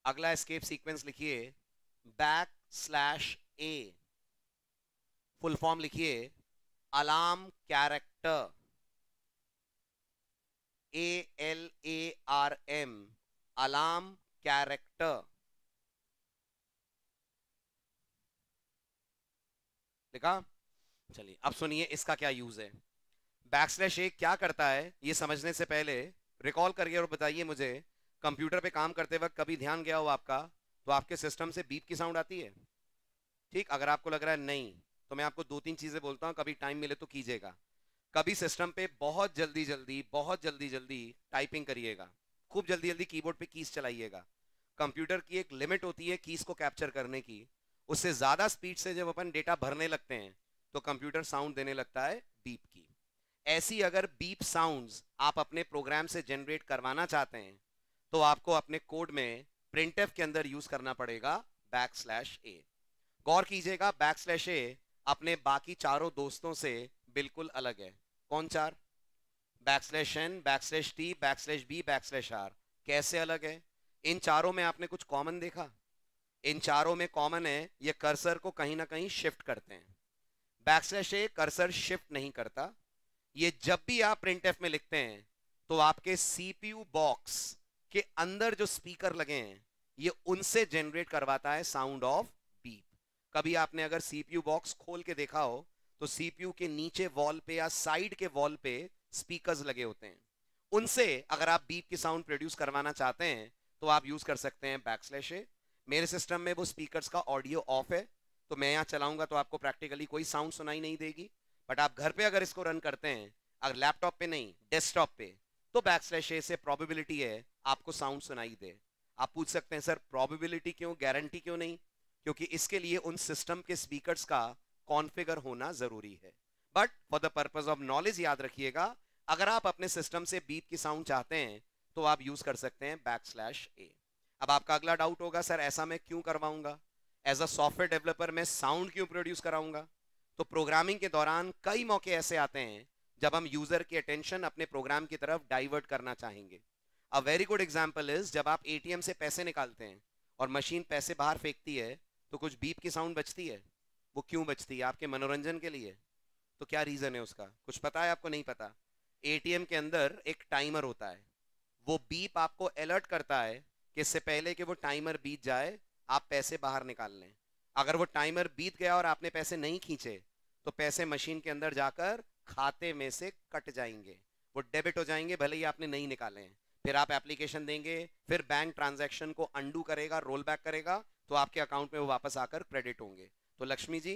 अगला एस्केप सीक्वेंस लिखिए बैकस्लैश ए, फुल फॉर्म लिखिए alarm character, ALARM, alarm character. लिखा? चलिए अब सुनिए इसका क्या यूज है। बैकस्लैश ए क्या करता है ये समझने से पहले रिकॉल करिए और बताइए मुझे, कंप्यूटर पे काम करते वक्त कभी ध्यान गया हो आपका तो आपके सिस्टम से बीप की साउंड आती है? ठीक, अगर आपको लग रहा है नहीं तो मैं आपको 2-3 चीजें बोलता हूं, कभी टाइम मिले तो कीजिएगा। कभी सिस्टम पे बहुत जल्दी टाइपिंग करिएगा, खूब जल्दी कीबोर्ड पे कीज चलाइएगा। कंप्यूटर की एक लिमिट होती है कीज को कैप्चर करने की, उससे ज्यादा स्पीड से जब अपन डेटा भरने लगते हैं तो कंप्यूटर साउंड देने लगता है बीप की। ऐसी अगर बीप साउंड्स आप अपने प्रोग्राम से जनरेट करवाना चाहते हैं तो आपको अपने कोड में प्रिंटफ के अंदर यूज करना पड़ेगा बैकस्लैश ए। गौर कीजिएगा बैकस्लैश ए अपने बाकी चारों दोस्तों से बिल्कुल अलग है। कौन चार? Backslash N, backslash T, backslash B, backslash R. कैसे अलग है? इन चारों में आपने कुछ कॉमन देखा? इन चारों में कॉमन है ये कर्सर को कहीं ना कहीं शिफ्ट करते हैं। बैकस्लैश ए कर्सर शिफ्ट नहीं करता, ये जब भी आप प्रिंटफ में लिखते हैं तो आपके सीपीयू बॉक्स के अंदर जो स्पीकर लगे हैं ये उनसे जनरेट करवाता है साउंड ऑफ बीप। कभी आपने अगर सीपीयू बॉक्स खोल के देखा हो तो सीपीयू के नीचे वॉल पे या साइड के वॉल पे स्पीकर्स लगे होते हैं, उनसे अगर आप बीप की साउंड प्रोड्यूस करवाना चाहते हैं तो आप यूज कर सकते हैं बैकस्लैश ए। मेरे सिस्टम में वो स्पीकर्स का ऑडियो ऑफ है तो मैं यहाँ चलाऊंगा तो आपको प्रैक्टिकली कोई साउंड सुनाई नहीं देगी, बट आप घर पे अगर इसको रन करते हैं, अगर लैपटॉप पे नहीं डेस्कटॉप पे, तो बैकस्लैश ए से प्रोबेबिलिटी है आपको साउंड सुनाई दे। आप पूछ सकते हैं सर प्रोबेबिलिटी क्यों, गारंटी क्यों नहीं? क्योंकि इसके लिए उन सिस्टम के स्पीकर्स का कॉन्फ़िगर होना जरूरी है। But for the purpose of knowledge याद रखिएगा, अगर आप अपने सिस्टम से बीप की साउंड चाहते हैं तो आप यूज कर सकते हैं \a। अब आपका अगला डाउट होगा, सर ऐसा मैं क्यों करवाऊंगा, एज अ सॉफ्टवेयर डेवलपर मैं साउंड क्यों प्रोड्यूस कराऊंगा। तो प्रोग्रामिंग के दौरान कई मौके ऐसे आते हैं जब हम यूजर की अटेंशन अपने प्रोग्राम की तरफ डाइवर्ट करना चाहेंगे। A very good example is जब आप एटीएम से पैसे निकालते हैं और मशीन पैसे बाहर फेंकती है तो कुछ बीप की साउंड बजती है। वो क्यों बजती है? आपके मनोरंजन के लिए। तो क्या रीजन है उसका, कुछ पता है आपको? नहीं पता। एटीएम के अंदर एक टाइमर होता है, वो बीप आपको अलर्ट करता है कि इससे पहले कि वो टाइमर बीत जाए आप पैसे बाहर निकाल लें। अगर वो टाइमर बीत गया और आपने पैसे नहीं खींचे तो पैसे मशीन के अंदर जाकर खाते में से कट जाएंगे, वो डेबिट हो जाएंगे, भले ही आपने नहीं निकाले हैं। फिर आप एप्लीकेशन देंगे, फिर बैंक ट्रांजैक्शन को अंडू करेगा, रोल बैक करेगा, तो आपके अकाउंट में वो वापस आकर क्रेडिट होंगे। तो लक्ष्मी जी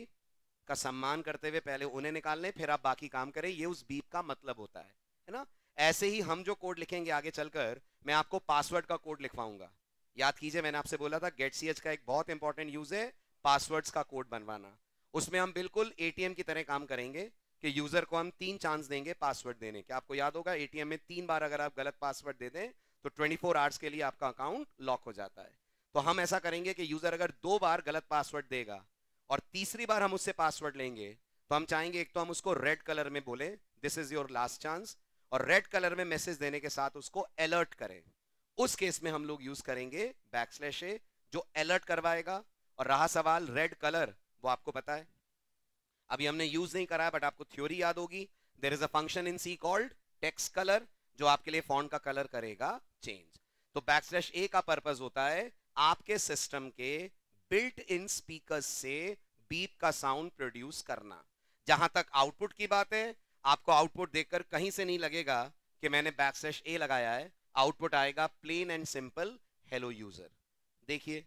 का सम्मान करते हुए पहले उन्हें निकाल लें, फिर आप बाकी काम करें, ये उस बीप का मतलब होता है ना। ऐसे ही हम जो कोड लिखेंगे आगे चलकर, मैं आपको पासवर्ड का कोड लिखवाऊंगा। याद कीजिए, मैंने आपसे बोला था गेटसीएच का एक बहुत इंपॉर्टेंट यूज है पासवर्ड्स का कोड बनवाना। उसमें हम बिल्कुल एटीएम की तरह काम करेंगे कि यूजर को हम 3 चांस देंगे पासवर्ड देने के। आपको याद होगा एटीएम में 3 बार अगर आप गलत पासवर्ड दे दें तो 24 आवर्स के लिए आपका अकाउंट लॉक हो जाता है। तो हम ऐसा करेंगे कि यूजर अगर 2 बार गलत पासवर्ड देगा और तीसरी बार हम उससे पासवर्ड लेंगे तो हम चाहेंगे एक तो हम उसको रेड कलर में बोले this is your last chance, और रेड कलर में मैसेज देने के साथ उसको अलर्ट करें। उस केस में हम लोग यूज करेंगे \a जो अलर्ट करवाएगा। और रहा सवाल रेड कलर, वो आपको पता है, अभी हमने यूज नहीं करा है बट आपको थ्योरी याद होगी। There is a function in C called text colour जो आपके लिए फॉन्ट का कलर करेगा चेंज। तो \a का पर्पस होता है आपके सिस्टम के बिल्ट इन स्पीकर से बीप का साउंड प्रोड्यूस करना। जहां तक आउटपुट की बात है, आपको आउटपुट देखकर कहीं से नहीं लगेगा कि मैंने \a लगाया है। आउटपुट आएगा plain and simple hello user. देखिए,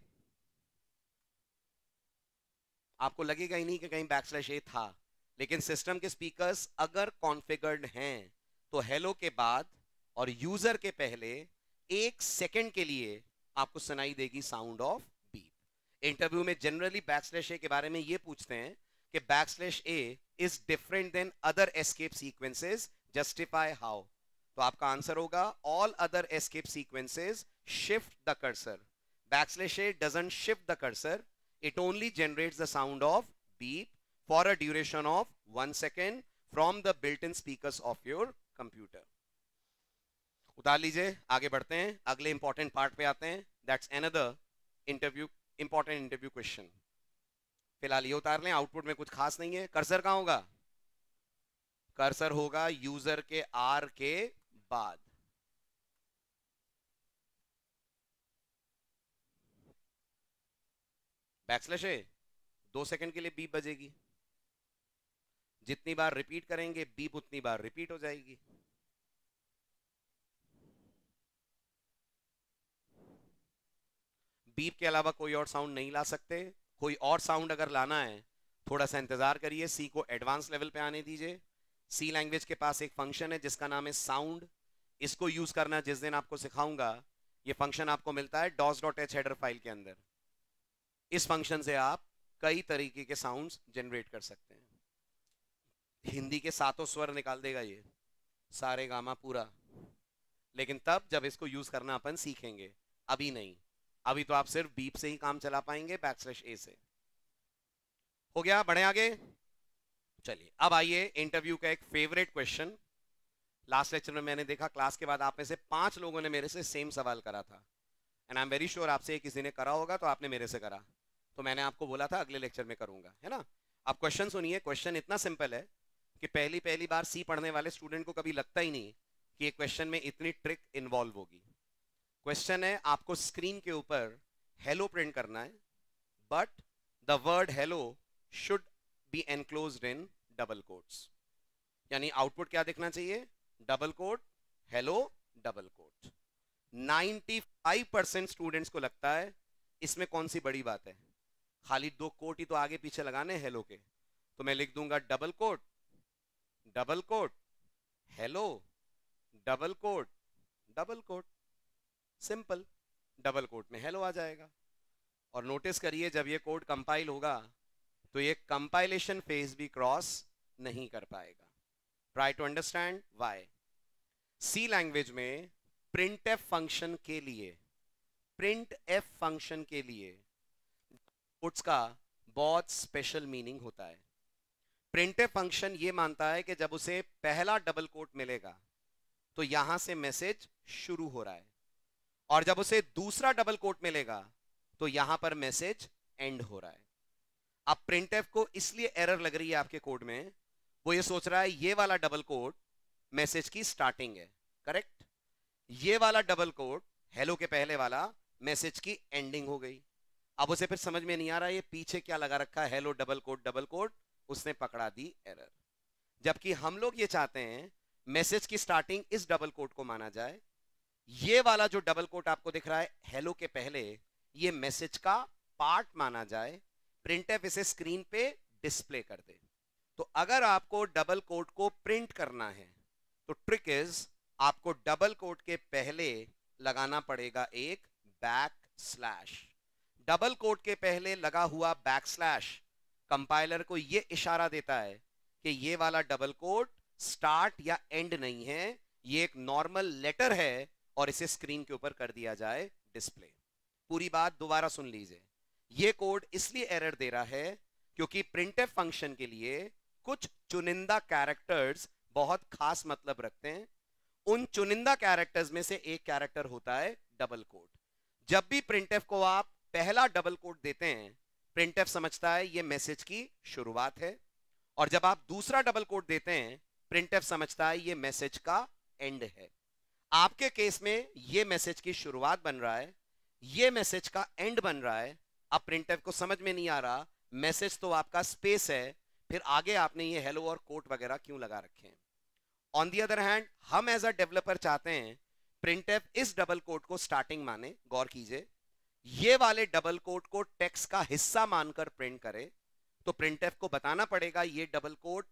आपको लगेगा ही नहीं कि कहीं \a था, लेकिन सिस्टम के स्पीकर्स अगर कॉन्फ़िगर्ड हैं तो हेलो के बाद और यूजर के पहले 1 सेकंड के लिए आपको सुनाई देगी साउंड ऑफ बीप। इंटरव्यू में जनरली \a के बारे में ये पूछते हैं कि \a is different than other escape sequences, justify how. तो आपका आंसर होगा all other escape sequences shift the cursor, \a doesn't shift the cursor, it only generates the sound of beep for a duration of 1 second from the built-in speakers of your computer। उतार लीजिए, आगे बढ़ते हैं, अगले important part पे आते हैं। That's another interview, important interview question. फिलहाल ये उतार लें, आउटपुट में कुछ खास नहीं है। कर्सर कहां होगा? कर्सर होगा यूजर के आर के बाद। \a 2 सेकंड के लिए बीप बजेगी, जितनी बार रिपीट करेंगे बीप उतनी बार रिपीट हो जाएगी। बीप के अलावा कोई और साउंड नहीं ला सकते। कोई और साउंड अगर लाना है थोड़ा सा इंतजार करिए, सी को एडवांस लेवल पे आने दीजिए। सी लैंग्वेज के पास एक फंक्शन है जिसका नाम है साउंड। इसको यूज करना जिस दिन आपको सिखाऊंगा, ये फंक्शन आपको मिलता है dos.h हेडर फाइल के अंदर। इस फंक्शन से आप कई तरीके के साउंड्स जनरेट कर सकते हैं। हिंदी के 7 स्वर निकाल देगा ये, सारे गामा पूरा, लेकिन तब जब इसको यूज करना अपन सीखेंगे, अभी नहीं। अभी तो आप सिर्फ बीप से ही काम चला पाएंगे \a से। हो गया, बढ़े आगे। चलिए अब आइए इंटरव्यू का एक फेवरेट क्वेश्चन। लास्ट लेक्चर में मैंने देखा क्लास के बाद आप में से 5 लोगों ने मेरे से सेम सवाल करा था, and I am very sure आपसे किसी ने करा होगा तो आपने मेरे से करा, तो मैंने आपको बोला था अगले लेक्चर में करूंगा, है ना। अब क्वेश्चन सुनिए। क्वेश्चन इतना सिंपल है कि पहली बार सी पढ़ने वाले स्टूडेंट को कभी लगता ही नहीं कि एक क्वेश्चन में इतनी ट्रिक इन्वॉल्व होगी। क्वेश्चन है, आपको स्क्रीन के ऊपर हेलो प्रिंट करना है, but the word hello should be enclosed in double quotes. यानी आउटपुट क्या दिखना चाहिए? Double quote hello double quote. 95% students को लगता है इसमें कौन सी बड़ी बात है, खाली 2 कोट ही तो आगे पीछे लगाने हेलो के। तो मैं लिख दूंगा double quote hello double quote, simple. Double quote में हेलो आ जाएगा। और नोटिस करिए जब ये कोड कंपाइल होगा तो ये कंपाइलेशन फेज भी क्रॉस नहीं कर पाएगा. Try to understand why. C language में printf फंक्शन के लिए कोट्स का बहुत स्पेशल मीनिंग होता है. printf फंक्शन ये मानता है कि जब उसे पहला डबल कोट मिलेगा तो यहां से मैसेज शुरू हो रहा है, और जब उसे दूसरा डबल कोट मिलेगा तो यहां पर मैसेज एंड हो रहा है. अब printf को इसलिए एरर लग रही है आपके कोड में, वो ये सोच रहा है ये वाला डबल कोट मैसेज की स्टार्टिंग है, करेक्ट. ये वाला डबल कोट हेलो के पहले वाला मैसेज की एंडिंग हो गई. अब उसे फिर समझ में नहीं आ रहा ये पीछे क्या लगा रखा है, हेलो डबल कोट, उसने पकड़ा दी एरर. जबकि हम लोग ये चाहते हैं मैसेज की स्टार्टिंग इस डबल कोट को माना जाए. ये वाला जो डबल कोट आपको दिख रहा है हेलो के पहले, ये मैसेज का पार्ट माना जाए. printf इसे स्क्रीन पे डिस्प्ले कर दे. तो अगर आपको डबल कोट को प्रिंट करना है तो ट्रिक इज आपको डबल कोट के पहले लगाना पड़ेगा एक बैक स्लैश. डबल कोट के पहले लगा हुआ बैक स्लैश कंपाइलर को यह इशारा देता है कि ये वाला डबल कोट स्टार्ट या एंड नहीं है, ये एक नॉर्मल लेटर है और इसे स्क्रीन के ऊपर कर दिया जाए डिस्प्ले. पूरी बात दोबारा सुन लीजिए. ये कोड इसलिए एरर दे रहा है क्योंकि printf फंक्शन के लिए कुछ चुनिंदा कैरेक्टर्स बहुत खास मतलब रखते हैं. उन चुनिंदा कैरेक्टर्स में से एक कैरेक्टर होता है डबल कोट. जब भी printf को आप पहला डबल कोट देते हैं, printf समझता है ये मैसेज की शुरुआत है, और जब आप दूसरा डबल कोट देते हैं printf समझता है ये मैसेज का एंड है. आपके केस में ये मैसेज की शुरुआत बन रहा है, ये मैसेज का एंड बन रहा है. अब printf को समझ में नहीं आ रहा मैसेज तो आपका स्पेस है, फिर आगे आपने ये हेलो और कोट वगैरह क्यों लगा रखे हैं. ऑन दी अदर हैंड हम एज अ डेवलपर चाहते हैं printf इस डबल कोट को स्टार्टिंग माने. गौर कीजिए, ये वाले डबल कोट को टेक्स्ट का हिस्सा मानकर प्रिंट करे तो printf को बताना पड़ेगा ये double quote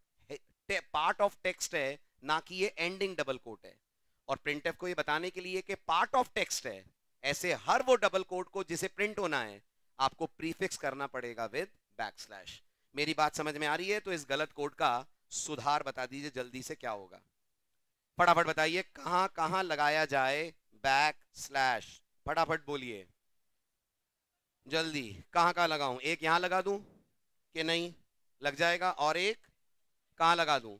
part of text है, ना कि ये एंडिंग डबल कोट है. और printf को ये बताने के लिए कि पार्ट ऑफ टेक्स्ट है, ऐसे हर वो डबल कोट को जिसे प्रिंट होना है आपको प्रीफिक्स करना पड़ेगा विद बैक स्लैश. मेरी बात समझ में आ रही है? तो इस गलत कोड का सुधार बता दीजिए जल्दी से क्या होगा. फटाफट बताइए कहां कहां लगाया जाए बैक स्लैश. फटाफट बोलिए जल्दी. कहां कहां लगाऊं? एक यहां लगा दूं कि नहीं? लग जाएगा. और एक कहां लगा दूं?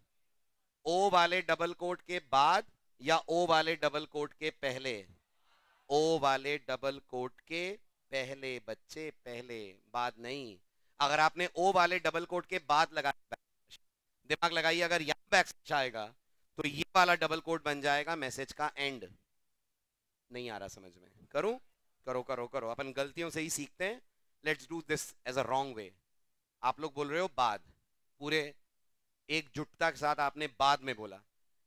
ओ वाले डबल कोट के बाद या ओ वाले डबल कोट के पहले? ओ वाले डबल कोट के पहले बच्चे, पहले, बाद नहीं. अगर आपने ओ वाले डबल कोट के बाद लगाया, दिमाग लगाइए, अगर यहां बैक स्लैश आएगा तो ये वाला डबल कोट बन जाएगा मैसेज का एंड. नहीं आ रहा समझ में? करूं? करो करो करो. अपन गलतियों से ही सीखते हैं. Let's do this as a wrong way. आप लोग बोल रहे हो बाद, पूरे एकजुटता के साथ आपने बाद में बोला,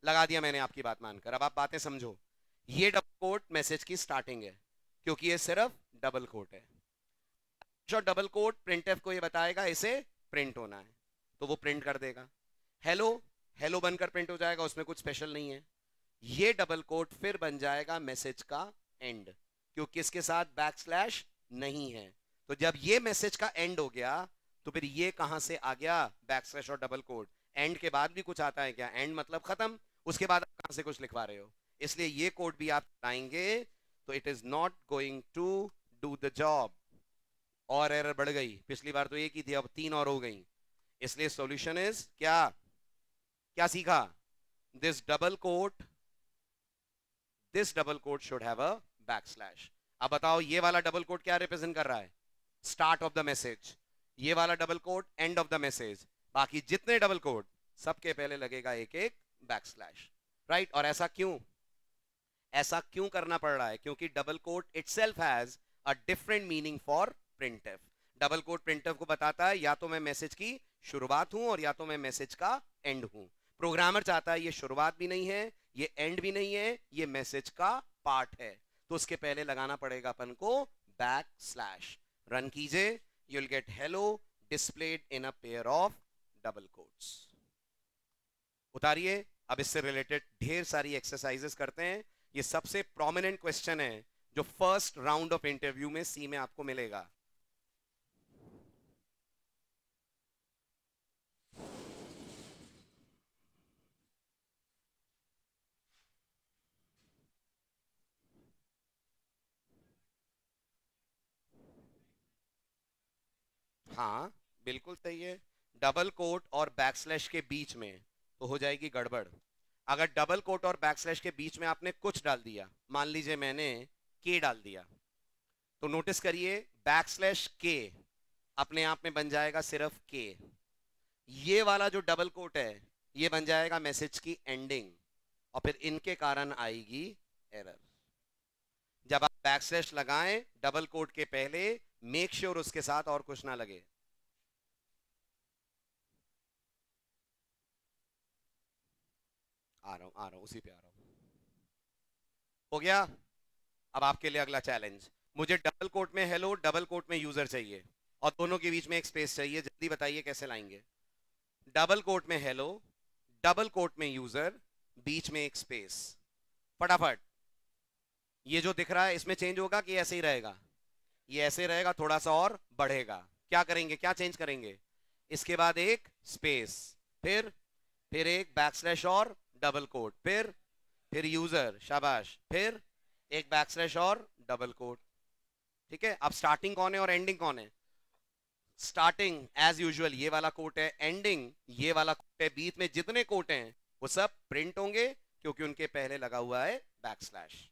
लगा दिया मैंने आपकी बात मानकर. अब आप बातें समझो. ये डबल कोट मैसेज की स्टार्टिंग है क्योंकि ये सिर्फ डबल कोट है. जो डबल कोट printf को ये बताएगा इसे प्रिंट होना है तो वो प्रिंट कर देगा. हेलो हेलो बनकर प्रिंट हो जाएगा, उसमें कुछ स्पेशल नहीं है. ये डबल कोट फिर बन जाएगा मैसेज का एंड क्योंकि इसके साथ बैक स्लैश नहीं है. तो जब ये मैसेज का एंड हो गया तो फिर ये कहां से आ गया? बैक स्लैश और डबल कोट. एंड के बाद भी कुछ आता है क्या? एंड मतलब खत्म, उसके बाद आप कहां से कुछ लिखवा रहे हो? इसलिए ये कोड भी आप लाएंगे तो it is not going to do the job. और एरर बढ़ गई. पिछली बार तो एक ही थी, अब 3 और हो गई. इसलिए सॉल्यूशन इज क्या? क्या सीखा? This double quote should have a backslash. अब बताओ ये वाला डबल कोट क्या रिप्रेजेंट कर रहा है? Start of the message. ये वाला double quote end of the message. बाकी जितने डबल कोट सबके पहले लगेगा एक एक बैक स्लैश. राइट? और ऐसा क्यों करना पड़ रहा है? क्योंकि double quote itself has a different meaning for printf. Double quote printf को बताता है या तो मैं मैसेज की शुरुआत हूं और या तो मैं मैसेज का एंड हूं. प्रोग्रामर चाहता है ये शुरुआत भी नहीं है, ये एंड भी नहीं है, ये मैसेज का पार्ट है, तो उसके पहले लगाना पड़ेगा अपन को बैक स्लैश. रन कीजिए. You will get hello displayed in a pair of double quotes. उतारिए. अब इससे रिलेटेड ढेर सारी एक्सरसाइजेस करते हैं. ये सबसे प्रोमिनेंट क्वेश्चन है जो फर्स्ट राउंड ऑफ इंटरव्यू में सी में आपको मिलेगा. हाँ बिल्कुल सही है। डबल कोट और बैकस्लैश के बीच में तो हो जाएगी गड़बड़। अगर डबल कोट और बैकस्लैश के बीच में आपने कुछ डाल दिया, मान लीजिए मैंने के डाल दिया, तो नोटिस करिए बैकस्लैश के अपने आप में बन जाएगा सिर्फ के। ये वाला जो डबल कोट है ये बन जाएगा मैसेज की एंडिंग, और फिर इनके कारण आएगी एरर। जब आप बैकस्लैश लगाएं डबल कोट के पहले, मेक श्योर उसके साथ और कुछ ना लगे। आ रहा हूं उसी पे आ रहा हूं। हो गया। अब आपके लिए अगला चैलेंज, मुझे डबल कोट में हेलो, डबल कोट में यूजर चाहिए, और दोनों के बीच में एक स्पेस चाहिए। जल्दी बताइए कैसे लाएंगे। डबल कोट में हेलो, डबल कोट में यूजर, बीच में एक स्पेस। फटाफट। ये जो दिख रहा है इसमें चेंज होगा कि ऐसे ही रहेगा? ये ऐसे रहेगा, थोड़ा सा और बढ़ेगा। क्या करेंगे, क्या चेंज करेंगे? इसके बाद एक स्पेस, फिर एक बैकस्लैश और डबल कोट, फिर यूजर, शाबाश, फिर एक बैकस्लैश और डबल कोट। ठीक है। अब स्टार्टिंग कौन है और एंडिंग कौन है? स्टार्टिंग एज यूजुअल ये वाला कोट है, एंडिंग ये वाला कोट है। बीच में जितने कोट हैं वो सब प्रिंट होंगे क्योंकि उनके पहले लगा हुआ है बैकस्लैश।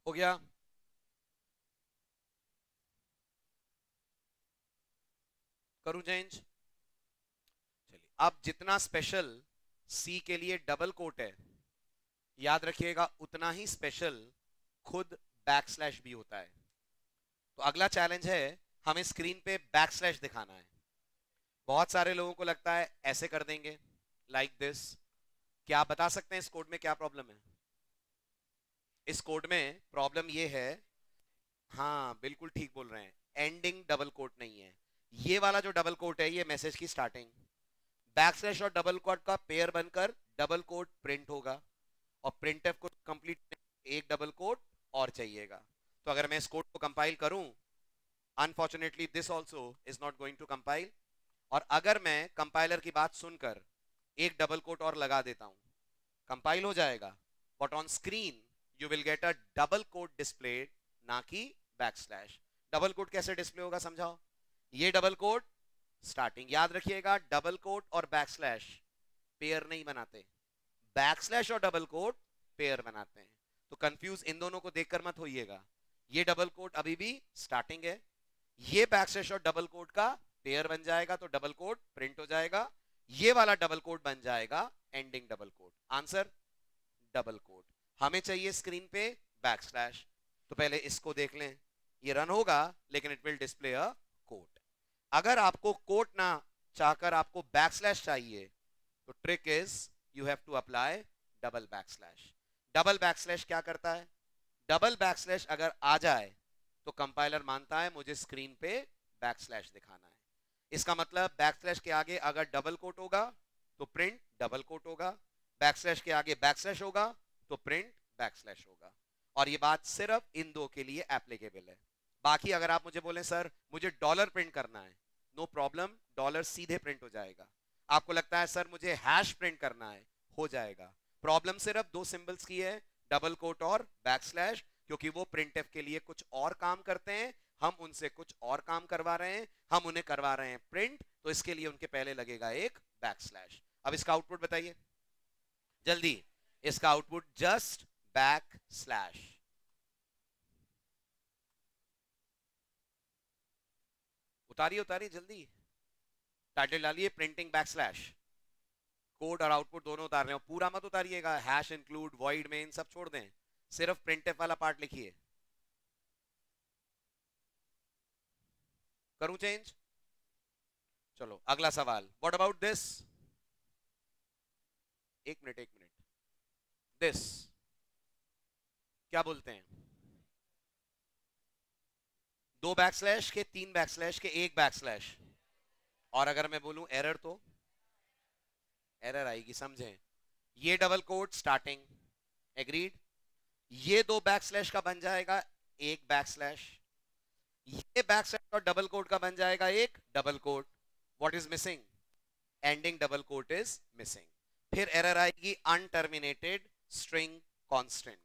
हो गया। करूं चेंज? चलिए, अब जितना स्पेशल सी के लिए डबल कोट है, याद रखिएगा उतना ही स्पेशल खुद बैकस्लैश भी होता है। तो अगला चैलेंज है, हमें स्क्रीन पे बैकस्लैश दिखाना है। बहुत सारे लोगों को लगता है ऐसे कर देंगे, लाइक दिस। क्या आप बता सकते हैं इस कोड में क्या प्रॉब्लम है? इस कोड में प्रॉब्लम ये है, हाँ बिल्कुल ठीक बोल रहे हैं, एंडिंग डबल कोट नहीं है। ये वाला जो डबल कोट है ये मैसेज की स्टार्टिंग। बैकस्लैश और डबल कोट का पेयर बनकर डबल कोट प्रिंट होगा, और प्रिंटफ को कंप्लीट एक डबल कोट और चाहिएगा। तो अगर मैं इस कोड को कंपाइल करूं, unfortunately this also is not going to compile. और अगर मैं कंपाइलर की बात सुनकर एक डबल कोट और लगा देता हूं, कंपाइल हो जाएगा, but on screen you will get a double quote displayed, ना कि बैकस्लैश। डबल कोट कैसे डिस्प्ले होगा समझाओ? ये डबल कोट स्टार्टिंग, याद रखिएगा डबल कोट और बैकस्लैश पेयर नहीं बनाते, बैकस्लैश और डबल कोट पेयर बनाते हैं। तो कंफ्यूज इन दोनों को देखकर मत होइएगा। ये डबल कोट अभी भी स्टार्टिंग है, ये बैकस्लैश और डबल कोट का पेयर बन जाएगा तो डबल कोट प्रिंट हो जाएगा। ये वाला डबल कोट बन जाएगा ending double quote. Answer double quote. हमें चाहिए स्क्रीन पे बैकस्लैश, तो पहले इसको देख लें। ये रन होगा लेकिन it will display a quote. अगर आपको कोट ना चाहकर आपको बैकस्लैश चाहिए, तो trick is you have to apply double backslash. Double backslash क्या करता है? डबल बैकस्लैश अगर आ जाए तो कंपाइलर मानता है मुझे स्क्रीन पे बैकस्लैश दिखाना है। इसका मतलब बैकस्लैश के आगे अगर डबल कोट होगा तो प्रिंट डबल कोट होगा, बैकस्लैश के आगे बैकस्लैश होगा तो प्रिंट बैकस्लैश होगा। और ये बात सिर्फ इन दो के लिए एप्लीकेबल है। बाकी अगर आप मुझे बोलें सर मुझे डॉलर प्रिंट करना है, नो प्रॉब्लम, डॉलर सीधे प्रिंट हो जाएगा। आपको लगता है सर मुझे हैश प्रिंट करना है, हो जाएगा। प्रॉब्लम सिर्फ दो सिंबल्स की है, डबल कोट और बैकस्लैश, क्योंकि वो प्रिंटफ के लिए कुछ और काम करते हैं, हम उनसे कुछ और काम करवा रहे हैं, हम उन्हें करवा रहे हैं प्रिंट, तो इसके लिए उनके पहले लगेगा एक बैकस्लैश। अब इसका आउटपुट बताइए जल्दी। इसका आउटपुट जस्ट बैक स्लैश। उतारिए जल्दी, टाइटल डालिए प्रिंटिंग बैक स्लैश। कोड और आउटपुट दोनों उतार रहे हो, पूरा मत उतारिएगा, हैश इंक्लूड वॉइड मेन सब छोड़ दें, सिर्फ प्रिंटफ वाला पार्ट लिखिए। करूं चेंज? चलो अगला सवाल, व्हाट अबाउट दिस? एक मिनट, दिस क्या बोलते हैं? 2 बैकस्लैश के, 3 बैकस्लैश के, 1 बैकस्लैश। और अगर मैं बोलूं एरर तो एरर आएगी, समझें। ये डबल कोट स्टार्टिंग, एग्रीड। ये 2 बैकस्लैश का बन जाएगा 1 बैकस्लैश, ये बैकस्लैश और डबल कोट का बन जाएगा 1 double quote. What is missing? Ending double quote is missing. फिर एरर आएगी अनटर्मिनेटेड स्ट्रिंग कांस्टेंट,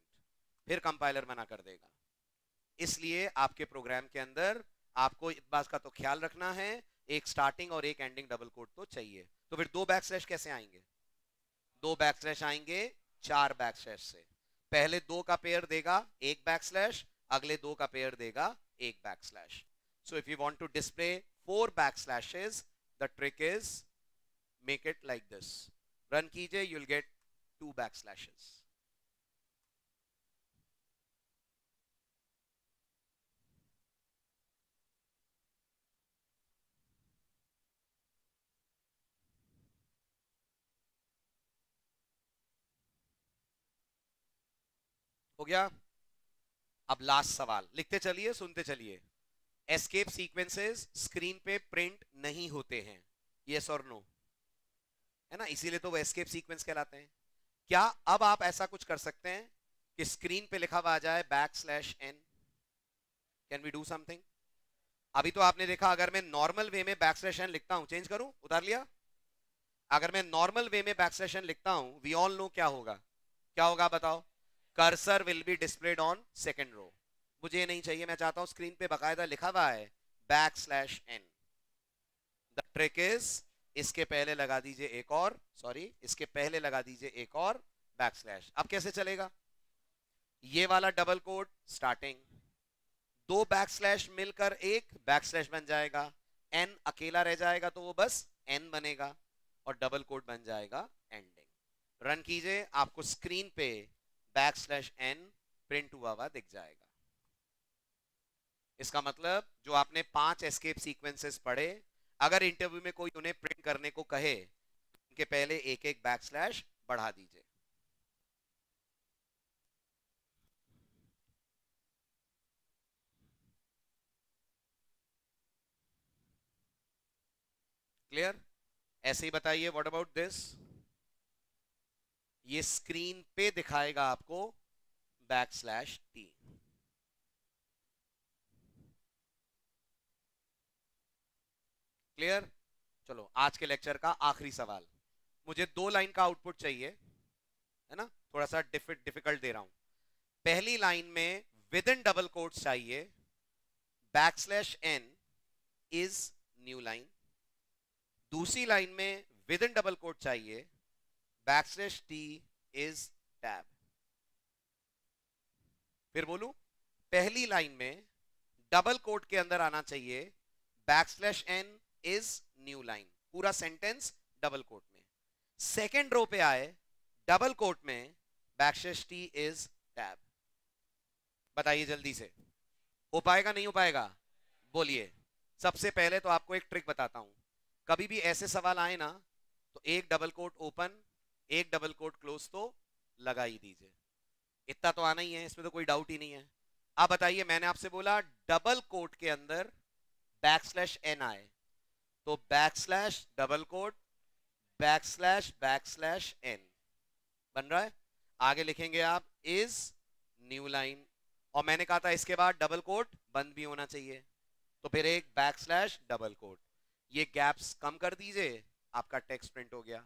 फिर कंपाइलर मना कर देगा। इसलिए आपके प्रोग्राम के अंदर आपको इस बात का तो ख्याल रखना है, एक स्टार्टिंग और एक एंडिंग डबल कोट तो चाहिए। तो फिर 2 बैकस्लैश कैसे आएंगे? 2 बैकस्लैश आएंगे 4 बैकस्लैश से। पहले 2 का पेयर देगा 1 बैकस्लैश, अगले 2 का पेयर देगा 1 backslash. So if you want to display 4 backslashes, the trick is make it like this. Run कीजिए, यू विल गेट 2 बैकस्लैशेस। हो गया? अब लास्ट सवाल, लिखते चलिए सुनते चलिए। एस्केप सीक्वेंसेस स्क्रीन पे प्रिंट नहीं होते हैं, यस और नो? है ना, इसीलिए तो वो एस्केप सीक्वेंस कहलाते हैं। क्या अब आप ऐसा कुछ कर सकते हैं कि स्क्रीन पे लिखा हुआ आ जाए \n? Can we do something? अभी तो आपने देखा, अगर मैं नॉर्मल वे में \n लिखता हूं, चेंज करूं, उतार लिया। अगर मैं नॉर्मल वे में \n लिखता हूं, वी ऑल नो क्या होगा, क्या होगा बताओ? Cursor will be displayed on second row. मुझे ये नहीं चाहिए, मैं चाहता हूं स्क्रीन पे बकायदा लिखा हुआ है \n। द ट्रिक इज, इसके पहले लगा दीजिए एक और, इसके पहले लगा दीजिए एक और बैकस्लैश। अब कैसे चलेगा? ये वाला डबल कोट स्टार्टिंग, 2 बैकस्लैश मिलकर एक बैकस्लैश बन जाएगा, n अकेला रह जाएगा तो वो बस n बनेगा, और डबल कोट बन जाएगा एंडिंग। रन कीजिए, आपको स्क्रीन पे \n प्रिंट हुआ हुआ दिख जाएगा। इसका मतलब जो आपने 5 एस्केप सीक्वेंसेस पढ़े, अगर इंटरव्यू में कोई उन्हें प्रिंट करने को कहे, उनके पहले एक एक बैकस्लैश बढ़ा दीजिए। क्लियर? ऐसे ही बताइए, व्हाट अबाउट दिस? ये स्क्रीन पे दिखाएगा आपको \t। क्लियर? चलो आज के लेक्चर का आखिरी सवाल, मुझे 2 लाइन का आउटपुट चाहिए, है ना, थोड़ा सा डिफिकल्ट दे रहा हूं। पहली लाइन में विद इन डबल कोट्स चाहिए \n इज न्यू लाइन। दूसरी लाइन में विद इन डबल कोट चाहिए \t इज टैब। फिर बोलूं, पहली लाइन में डबल कोट के अंदर आना चाहिए \n इज न्यू लाइन, पूरा सेंटेंस डबल कोट में। सेकेंड रो पे आए डबल कोट में \t इज टैब। बताइए जल्दी से, हो पाएगा नहीं हो पाएगा? बोलिए। सबसे पहले तो आपको एक ट्रिक बताता हूं, कभी भी ऐसे सवाल आए ना, तो एक डबल कोट ओपन एक डबल कोट क्लोज तो लगा ही दीजिए, इतना तो आना ही है, इसमें तो कोई डाउट ही नहीं है। अब बताइए, मैंने आपसे बोला डबल कोट के अंदर \n आए, तो डबल कोट \n बन रहा है। आगे लिखेंगे आप इज न्यू लाइन, और मैंने कहा था इसके बाद डबल कोट बंद भी होना चाहिए, तो फिर एक डबल कोट। ये गैप्स कम कर दीजिए, आपका टेक्स्ट प्रिंट हो गया।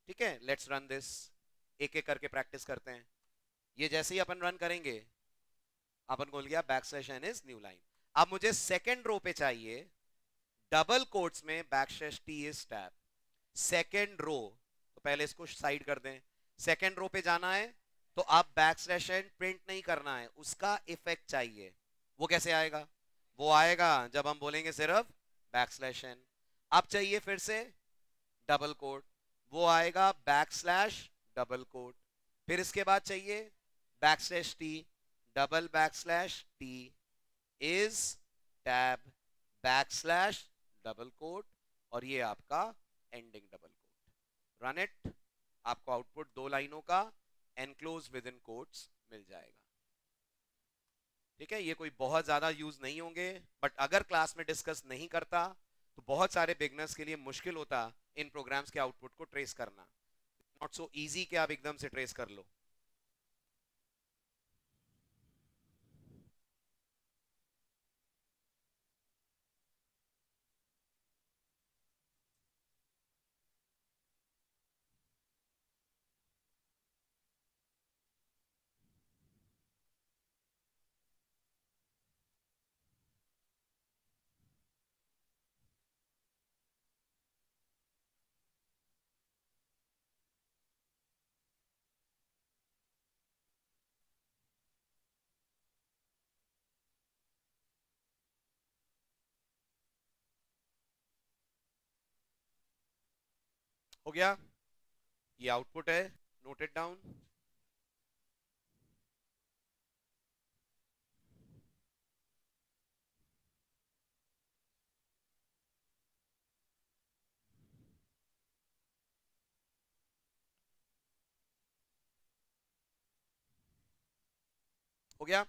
ठीक है, लेट्स रन दिस, एक एक करके प्रैक्टिस करते हैं। ये जैसे ही अपन रन करेंगे, अपन बोल गया \n इज न्यू लाइन। अब मुझे सेकेंड रो पे चाहिए डबल कोट्स में \t is tab. Second row, तो पहले इसको साइड कर दें। सेकेंड रो पे जाना है तो आप बैकस्लैश एन प्रिंट नहीं करना है, उसका इफेक्ट चाहिए। वो कैसे आएगा? वो आएगा जब हम बोलेंगे सिर्फ बैकस्लैश एन। अब चाहिए फिर से डबल कोट, वो आएगा बैकस्लैश डबल कोट। फिर इसके बाद चाहिए backslash T, double backslash T is tab backslash double quote, और ये आपका ending double quote. Run it, आपको आउटपुट 2 लाइनों का एनक्लोज विद इन कोट्स मिल जाएगा। ठीक है, ये कोई बहुत ज्यादा यूज नहीं होंगे, बट अगर क्लास में डिस्कस नहीं करता तो बहुत सारे बिगनर्स के लिए मुश्किल होता इन प्रोग्राम्स के आउटपुट को ट्रेस करना। नॉट सो इजी कि आप एकदम से ट्रेस कर लो। हो गया, ये आउटपुट है, नोट इट डाउन। हो गया।